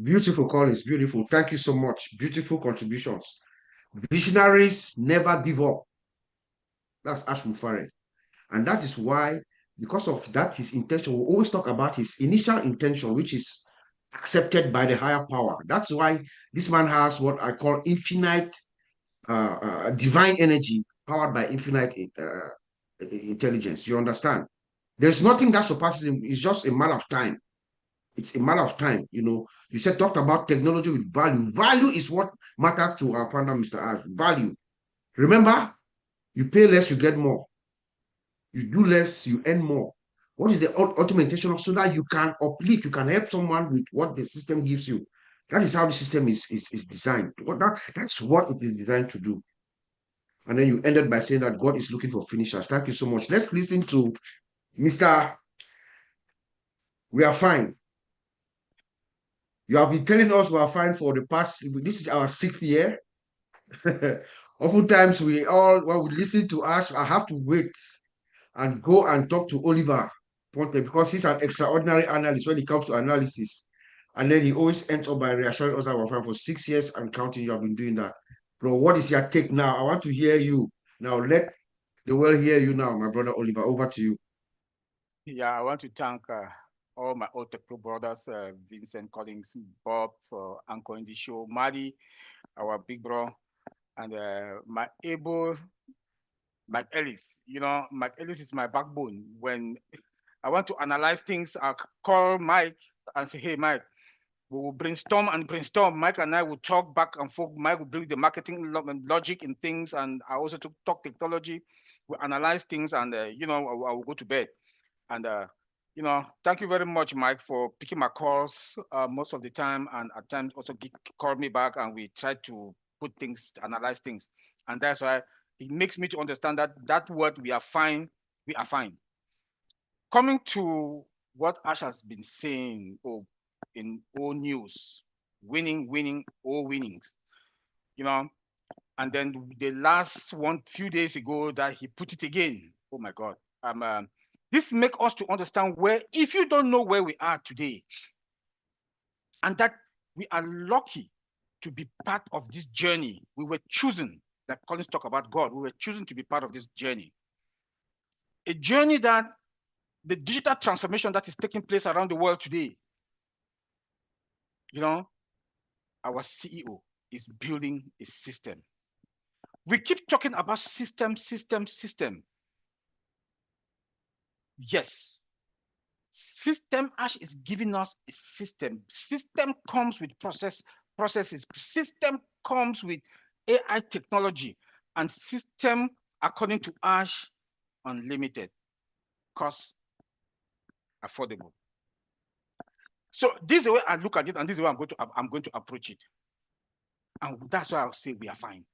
[SPEAKER 1] Beautiful, Collins. Beautiful. Thank you so much. Beautiful contributions. Visionaries never give up. That's Ash Mufareh. And that is why, because of that, his intention, we always talk about his initial intention, which is accepted by the higher power. That's why this man has what I call infinite divine energy powered by infinite intelligence. You understand? There's nothing that surpasses him. It's just a matter of time. It's a matter of time. You know, you said talked about technology with value. Value is what matters to our founder, Mr. Ash. Value. Remember, you pay less, you get more. You do less, you earn more. What is the ultimate intention so that you can uplift, you can help someone with what the system gives you? That is how the system is designed. That's what it is designed to do. And then you ended by saying that God is looking for finishers. Thank you so much. Let's listen to Mr. We are fine. You have been telling us we are fine for the past, this is our 6th year. Oftentimes when we listen to Ash, I have to wait and go and talk to Oliver Ponte because he's an extraordinary analyst when it comes to analysis. And then he always ends up by reassuring us that we're fine for 6 years and counting. You have been doing that. Bro, what is your take now? I want to hear you. Now let the world hear you now, my brother Oliver. Over to you.
[SPEAKER 6] Yeah, I want to thank all my OTECH Pro brothers, Vincent, Collins, Bob, for anchoring the show, Maddie, our big bro, and my able Mike Ellis. You know, Mike Ellis is my backbone. When I want to analyze things, I call Mike and say, hey, Mike, we will brainstorm and brainstorm. Mike and I will talk back and forth. Mike will bring the marketing logic in things, and I also talk technology. We analyze things, and you know, I will go to bed. And you know, thank you very much, Mike, for picking my calls most of the time, and at times also call me back, and we try to put things, analyze things, and that's why it makes me to understand that word we are fine, we are fine. Coming to what Ash has been saying, in all news, winning, all winnings, you know, and then the last few days ago that he put it again. Oh my God. This makes us to understand where, if you don't know where we are today, and that we are lucky to be part of this journey. We were chosen, like Collins talk about God, we were chosen to be part of this journey. A journey that the digital transformation that is taking place around the world today, you know, our CEO is building a system. We keep talking about system. Yes. System Ash is giving us a system. System comes with processes. System comes with AI technology, and system, according to Ash, unlimited, cost, affordable. So this is the way I look at it, and this is the way I'm going to approach it. And that's why I'll say we are fine.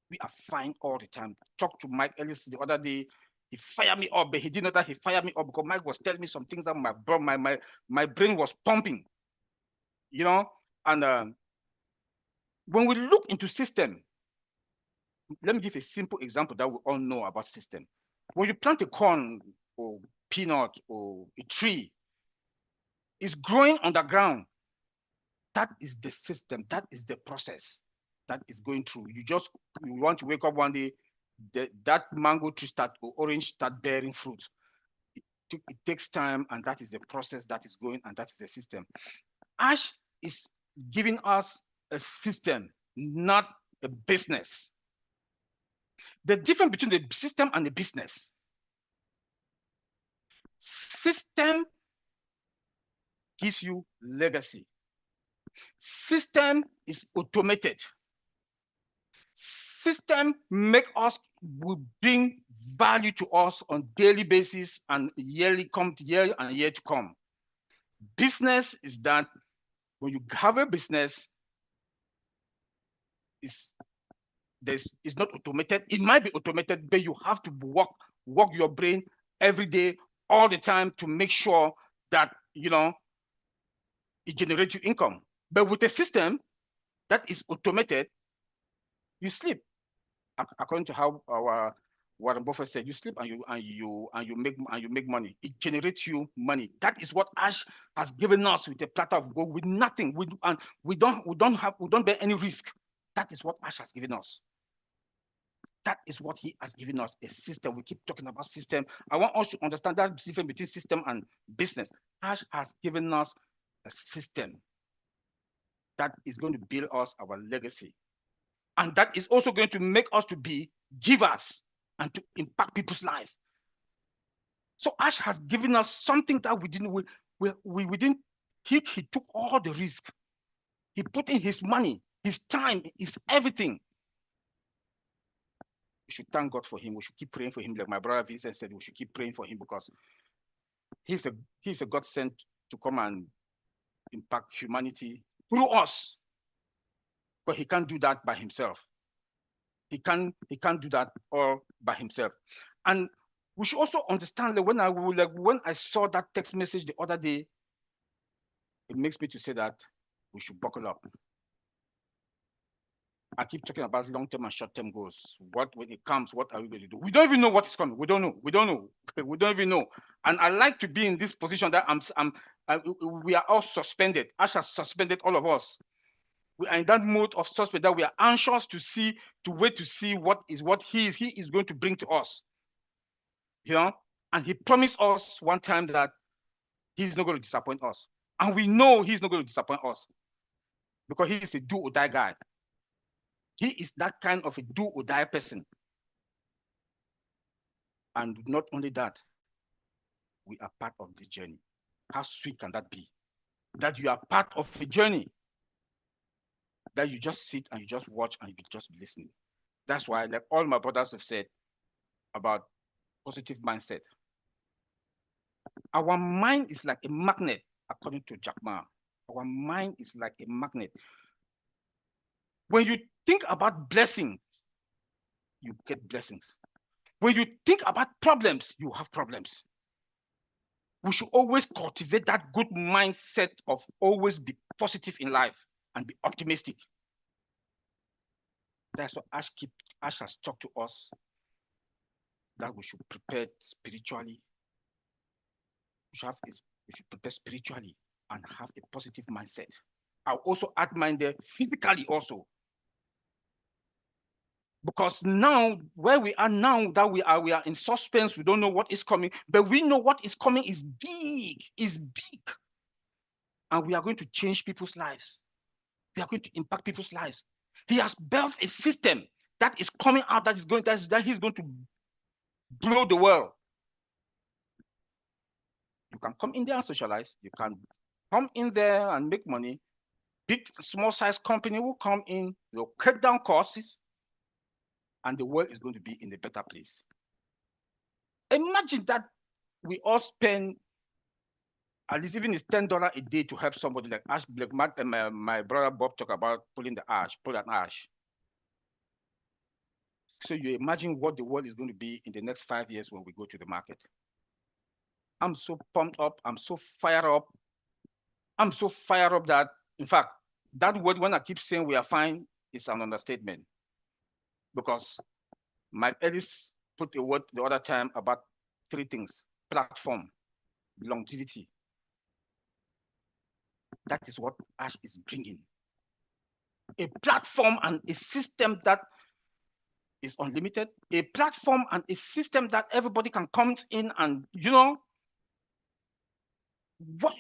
[SPEAKER 6] We are fine all the time. Talk to Mike Ellis the other day. He fired me up, but he didn't know that he fired me up because Mike was telling me some things that my brain was pumping, you know. And when we look into system, let me give a simple example that we all know about system. When you plant a corn or peanut or a tree, it's growing underground. That is the system. That is the process that is going through. You want to wake up one day, that mango tree or orange start bearing fruit. It takes time, and that is the process that is going, and that is the system. Ash is giving us a system, not a business. The difference between the system and the business. System gives you legacy. System is automated. System will bring value to us on daily basis and year to come. Business is that when you have a business, it's not automated. It might be automated, but you have to work your brain every day, all the time, to make sure that, you know, it generates you income. But with a system that is automated, you sleep. According to how our Warren Buffett said, you sleep and you make money. It generates you money. That is what Ash has given us with a platter of gold, with nothing. We don't bear any risk. That is what Ash has given us. That is what he has given us, a system. We keep talking about system. I want us to understand that difference between system and business. Ash has given us a system that is going to build us our legacy. And that is also going to make us to be givers and to impact people's lives. So Ash has given us something that we didn't, he took all the risk. He put in his money, his time, his everything. We should thank God for him. We should keep praying for him. Like my brother Vincent said, we should keep praying for him because he's a God sent to come and impact humanity through us. But he can't do that by himself. He can't do that all by himself. And we should also understand that when I saw that text message the other day, it makes me to say that we should buckle up. I keep talking about long-term and short-term goals. When it comes, what are we going to do? We don't even know what is coming. We don't know. We don't know. We don't even know. And I like to be in this position that we are all suspended. Ash has suspended all of us. We are in that mode of suspend that we are anxious to wait to see what he is going to bring to us. You know, and he promised us one time that he's not going to disappoint us. And we know he's not going to disappoint us because he is a do or die guy. He is that kind of a do or die person. And not only that, we are part of this journey. How sweet can that be? That you are part of a journey. That you just sit and you just watch and you just listen. That's why, like all my brothers have said about positive mindset. Our mind is like a magnet, according to Jack Ma. Our mind is like a magnet. When you think about blessings, you get blessings. When you think about problems, you have problems. We should always cultivate that good mindset of always be positive in life and be optimistic. That's what Ash has talked to us, that we should prepare spiritually. We should prepare spiritually and have a positive mindset. I'll also add mine there physically also. Because now, where we are now, that we are in suspense, we don't know what is coming, but we know what is coming is big, and we are going to change people's lives. We are going to impact people's lives. He has built a system that is coming out that he's going to blow the world. You can come in there and socialize. You can come in there and make money. Big, small size company will come in, they'll cut down costs, and the world is going to be in a better place. Imagine that we all spend at least even it's $10 a day to help somebody like Ash, my brother Bob talked about pull an ash. So you imagine what the world is going to be in the next 5 years when we go to the market. I'm so pumped up. I'm so fired up. I'm so fired up that, in fact, that word when I keep saying we are fine is an understatement. Because Mike Ellis put a word the other time about 3 things: platform, longevity. That is what Ash is bringing. A platform and a system that is unlimited, a platform and a system that everybody can come in and, you know,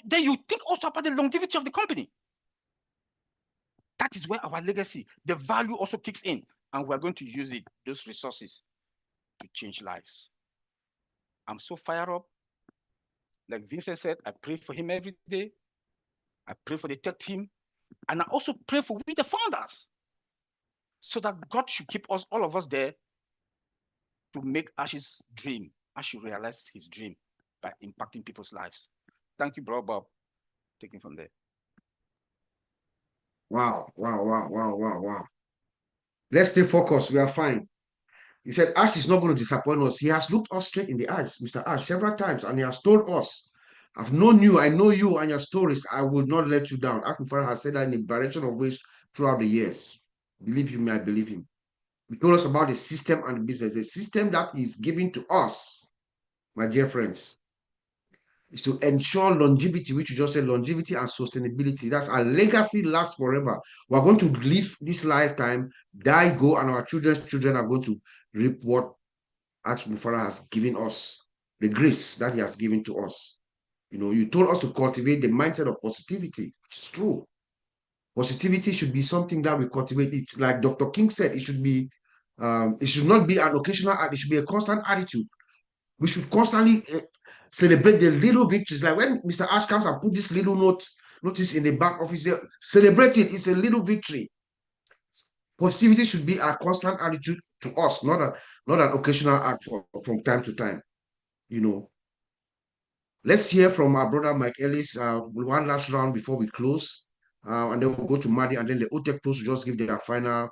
[SPEAKER 6] then you think also about the longevity of the company. That is where our legacy, the value also kicks in, and we're going to use it, those resources, to change lives. I'm so fired up. Like Vincent said, I pray for him every day. I pray for the tech team, and I also pray for we, the founders, so that God should keep us, all of us there, to make Ash's dream. Ash should realize his dream by impacting people's lives. Thank you, bro, Bob. Taking from there.
[SPEAKER 1] Wow, wow, wow, wow, wow, wow. Let's stay focused. We are fine. You said Ash is not going to disappoint us. He has looked us straight in the eyes, Mr. Ash, several times, and he has told us, I've known you, I know you and your stories. I will not let you down. Ash Farah has said that in a variation of ways throughout the years. Believe you me, I believe him. He told us about the system and the business, the system that is given to us, my dear friends. is to ensure longevity, which you just said, longevity and sustainability. That's our legacy lasts forever. We're going to live this lifetime, die, go, and our children's children are going to reap what Arch Mufara has given us, the grace that he has given to us. You know, you told us to cultivate the mindset of positivity, which is true. Positivity should be something that we cultivate. It, like Dr. King said, it should not be an occasional act, it should be a constant attitude. We should constantly celebrate the little victories. Like when Mr. Ash comes and put this little notice in the back office, celebrate it. It's a little victory. Positivity should be a constant attitude to us, not an occasional act from time to time. You know, let's hear from our brother Mike Ellis. One last round before we close, and then we'll go to Madi, and then the OTECH pros will just give their final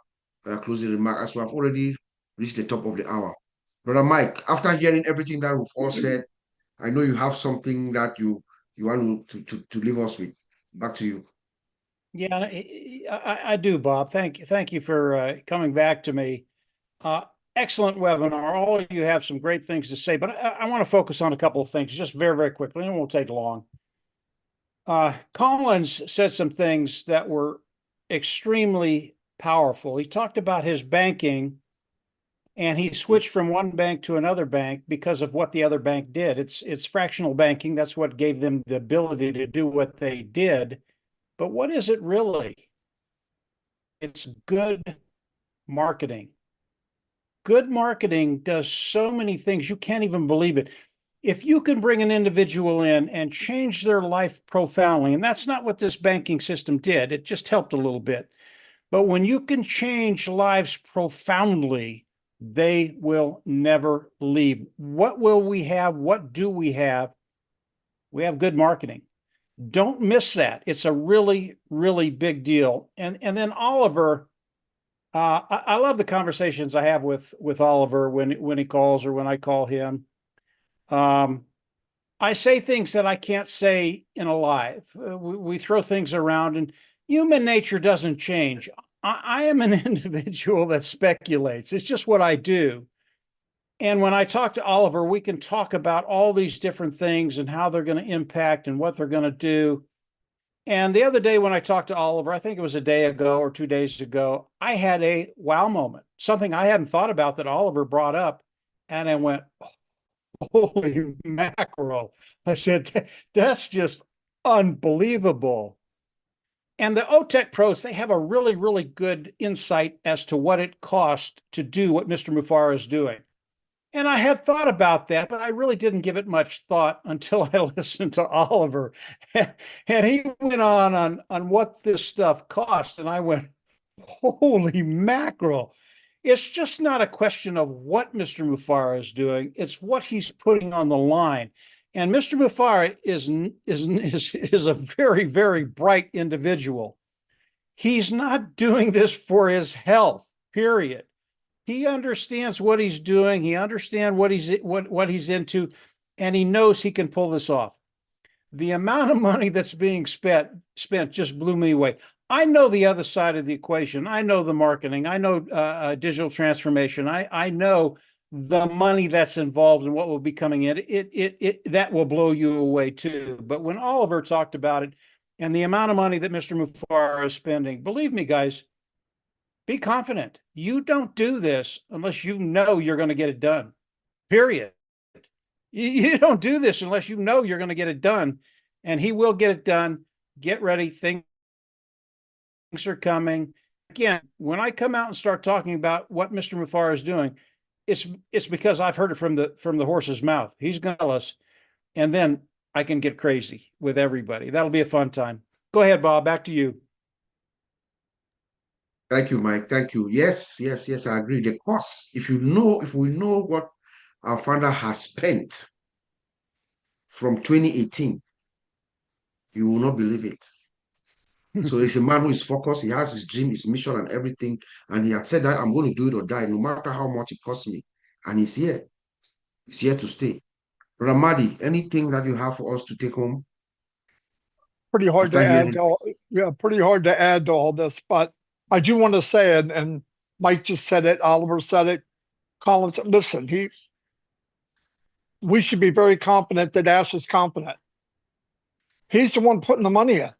[SPEAKER 1] closing remark. So I've already reached the top of the hour. Brother Mike, after hearing everything that we've all said, I know you have something that you want to leave us with. Back to you.
[SPEAKER 2] Yeah, I do, Bob. Thank you for coming back to me. Excellent webinar. All of you have some great things to say, but I want to focus on a couple of things just very, very quickly, and it won't take long. Collins said some things that were extremely powerful. He talked about his banking, and he switched from one bank to another bank because of what the other bank did. It's fractional banking. That's what gave them the ability to do what they did. But what is it really? It's good marketing. Good marketing does so many things, you can't even believe it. If you can bring an individual in and change their life profoundly, and that's not what this banking system did, it just helped a little bit. But when you can change lives profoundly, they will never leave. What will we have? What do we have? We have good marketing. Don't miss that. It's a really, really big deal. And then Oliver, I love the conversations I have with Oliver when he calls or when I call him. I say things that I can't say in a live. We throw things around, and human nature doesn't change. I am an individual that speculates. It's just what I do. And when I talk to Oliver, we can talk about all these different things and how they're going to impact and what they're going to do. And the other day when I talked to Oliver, I think it was a day ago or 2 days ago, I had a wow moment, something I hadn't thought about that Oliver brought up. And I went, holy mackerel. I said, that's just unbelievable. And the OTECH pros, they have a really, really good insight as to what it costs to do what Mr. Mufara is doing. And I had thought about that, but I really didn't give it much thought until I listened to Oliver. And he went on what this stuff cost. And I went, holy mackerel. It's just not a question of what Mr. Mufara is doing. It's what he's putting on the line. And Mr. Mufara is a very, very bright individual. He's not doing this for his health, period. He understands what he's doing. He understands what he's into, and he knows he can pull this off. The amount of money that's being spent just blew me away. I know the other side of the equation. I know the marketing. I know digital transformation. I know the money that's involved in what will be coming in. That will blow you away too. But when Oliver talked about it and the amount of money that Mr. Mufara is spending, believe me, guys, be confident. You don't do this unless you know you're going to get it done, period. You don't do this unless you know you're going to get it done, and he will get it done. Get ready. Things are coming. Again, when I come out and start talking about what Mr. Mufara is doing, it's because I've heard it from the horse's mouth. He's going to tell us, and then I can get crazy with everybody. That'll be a fun time. Go ahead, Bob. Back to you.
[SPEAKER 1] Thank you, Mike. Thank you. Yes, I agree. The cost, if we know what our founder has spent from 2018, you will not believe it. So he's a man who is focused. He has his dream, his mission, and everything. And he had said that I'm going to do it or die, no matter how much it costs me. And he's here. He's here to stay. Ramadi, anything that you have for us to take home?
[SPEAKER 3] Pretty hard to add. Pretty hard to add to all this, but I do want to say it, and Mike just said it, Oliver said it, Collins, listen, we should be very confident that Ash is confident. He's the one putting the money in.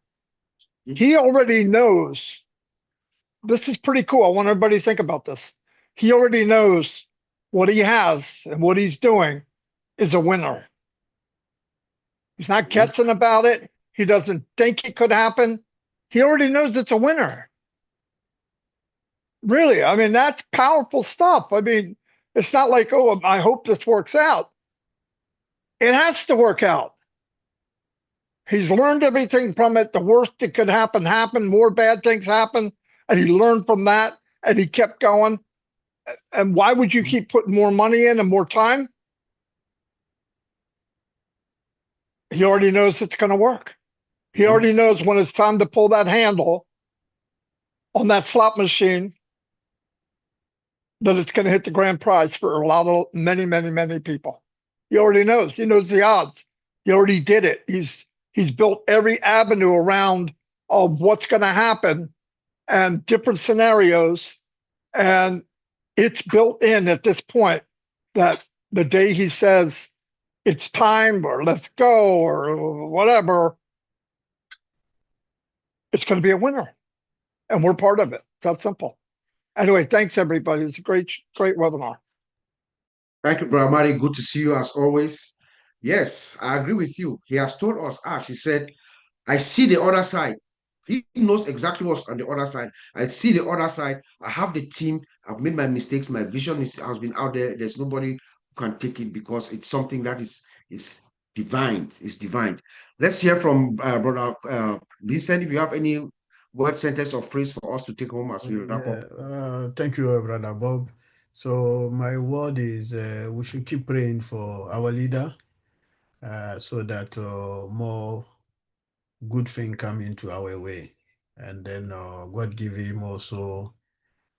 [SPEAKER 3] He already knows. This is pretty cool. I want everybody to think about this. He already knows what he has and what he's doing is a winner. He's not guessing about it. He doesn't think it could happen. He already knows it's a winner. Really, I mean, that's powerful stuff. I mean, it's not like, oh, I hope this works out. It has to work out. He's learned everything from it. The worst that could happen happened. More bad things happen. And he learned from that and he kept going. And why would you keep putting more money in and more time? He already knows it's going to work. He already knows when it's time to pull that handle on that slot machine that it's going to hit the grand prize for many people. He already knows. He knows the odds. He already did it. He's built every avenue around of what's going to happen and different scenarios. And it's built in at this point that the day he says it's time or let's go or whatever, it's going to be a winner. And we're part of it. It's that simple. Anyway, thanks everybody. It's a great webinar.
[SPEAKER 1] Thank you, Brother Mari. Good to see you as always. Yes, I agree with you. He has told us, he said, I see the other side. He knows exactly what's on the other side. I see the other side. I have the team. I've made my mistakes. My vision has been out there. There's nobody who can take it because it's something that is divine. It's divine. Let's hear from Brother Vincent. If you have any word, sentence, or phrase for us to take home as we wrap up.
[SPEAKER 4] Thank you, Brother Bob. So my word is we should keep praying for our leader so that more good thing come into our way. And then God give him also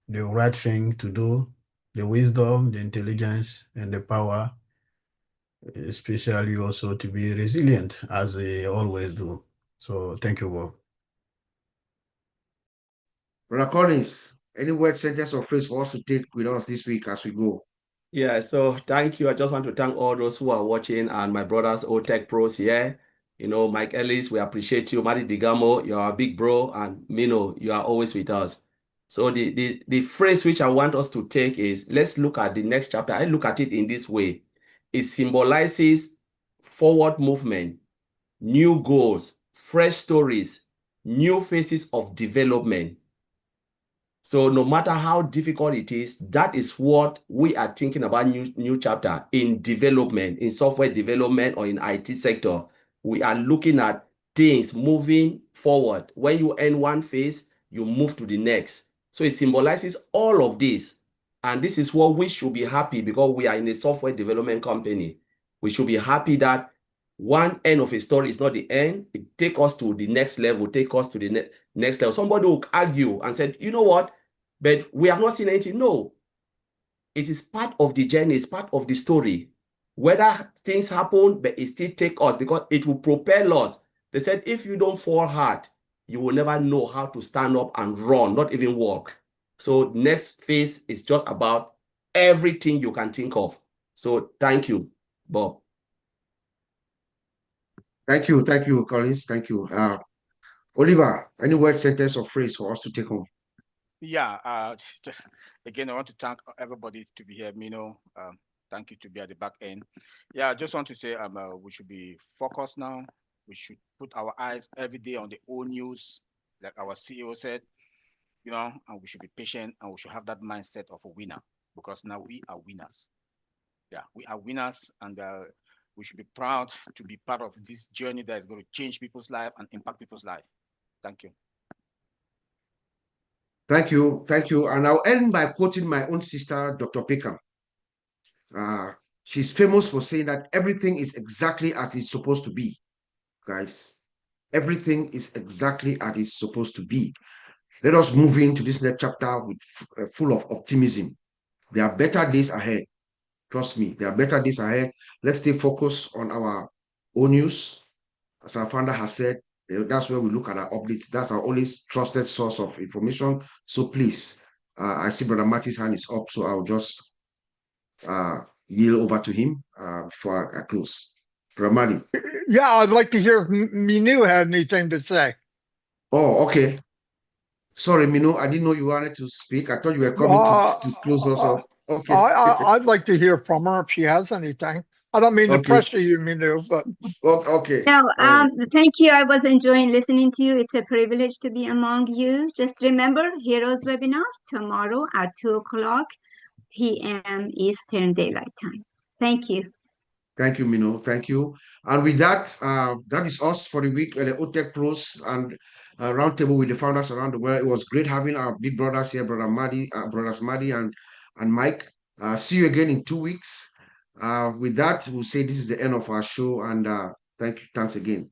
[SPEAKER 4] the right thing to do, the wisdom, the intelligence, and the power, especially also to be resilient as they always do. So thank you, Bob.
[SPEAKER 1] Brother Collins, any word, sentence, or phrase for us to take with us this week as we go?
[SPEAKER 5] Yeah, so thank you. I just want to thank all those who are watching and my brothers, OTECH pros here. You know, Mike Ellis, we appreciate you. Mari Digamo, you're our big bro. And Mino, you are always with us. So the phrase which I want us to take is, let's look at the next chapter. I look at it in this way. It symbolizes forward movement, new goals, fresh stories, new phases of development. So no matter how difficult it is, that is what we are thinking about new chapter in development, in software development or in IT sector. We are looking at things moving forward. When you end one phase, you move to the next. So it symbolizes all of this. And this is what we should be happy because we are in a software development company. We should be happy that one end of a story is not the end. It takes us to the next level, take us to the next level. Somebody will argue and said, you know what? But we have not seen anything. No, it is part of the journey, it's part of the story. Whether things happen, but it still takes us because it will propel us. They said, if you don't fall hard, you will never know how to stand up and run, not even walk. So next phase is just about everything you can think of. So thank you, Bob.
[SPEAKER 1] Thank you, Collins. Thank you. Oliver, any word, sentence, or phrase for us to take home?
[SPEAKER 6] Yeah, again, I want to thank everybody to be here. Mino, thank you to be at the back end. Yeah, I just want to say we should be focused now. We should put our eyes every day on the old news, like our CEO said, you know, and we should be patient and we should have that mindset of a winner because now we are winners. Yeah, we are winners and we should be proud to be part of this journey that is going to change people's life and impact people's life. Thank you.
[SPEAKER 1] Thank you. And I'll end by quoting my own sister, Dr. Peckham. She's famous for saying that everything is exactly as it's supposed to be, guys. Everything is exactly as it's supposed to be. Let us move into this next chapter with full of optimism. There are better days ahead. Trust me, there are better days ahead. Let's stay focused on our own news. As our founder has said, that's where we look at our updates. That's our only trusted source of information. So please, I see Brother Marty's hand is up, so I'll just yield over to him before I close. Brother Madi.
[SPEAKER 3] Yeah, I'd like to hear if Minu had anything to say.
[SPEAKER 1] Oh, okay. Sorry, Minu, I didn't know you wanted to speak. I thought you were coming to close us up. Okay.
[SPEAKER 3] I'd like to hear from her if she has anything. I don't mean to
[SPEAKER 1] Okay.
[SPEAKER 3] pressure you, Minu, but
[SPEAKER 1] Okay.
[SPEAKER 7] No,
[SPEAKER 1] All right.
[SPEAKER 7] thank you. I was enjoying listening to you. It's a privilege to be among you. Just remember, Heroes webinar tomorrow at 2:00 p.m. Eastern Daylight Time. Thank you.
[SPEAKER 1] Thank you, Mino. Thank you. And with that, that is us for the week, the OTECH Pros and roundtable with the founders around the world. It was great having our big brothers here, brothers Madi and Mike. See you again in 2 weeks. With that, we'll say this is the end of our show, and thanks again.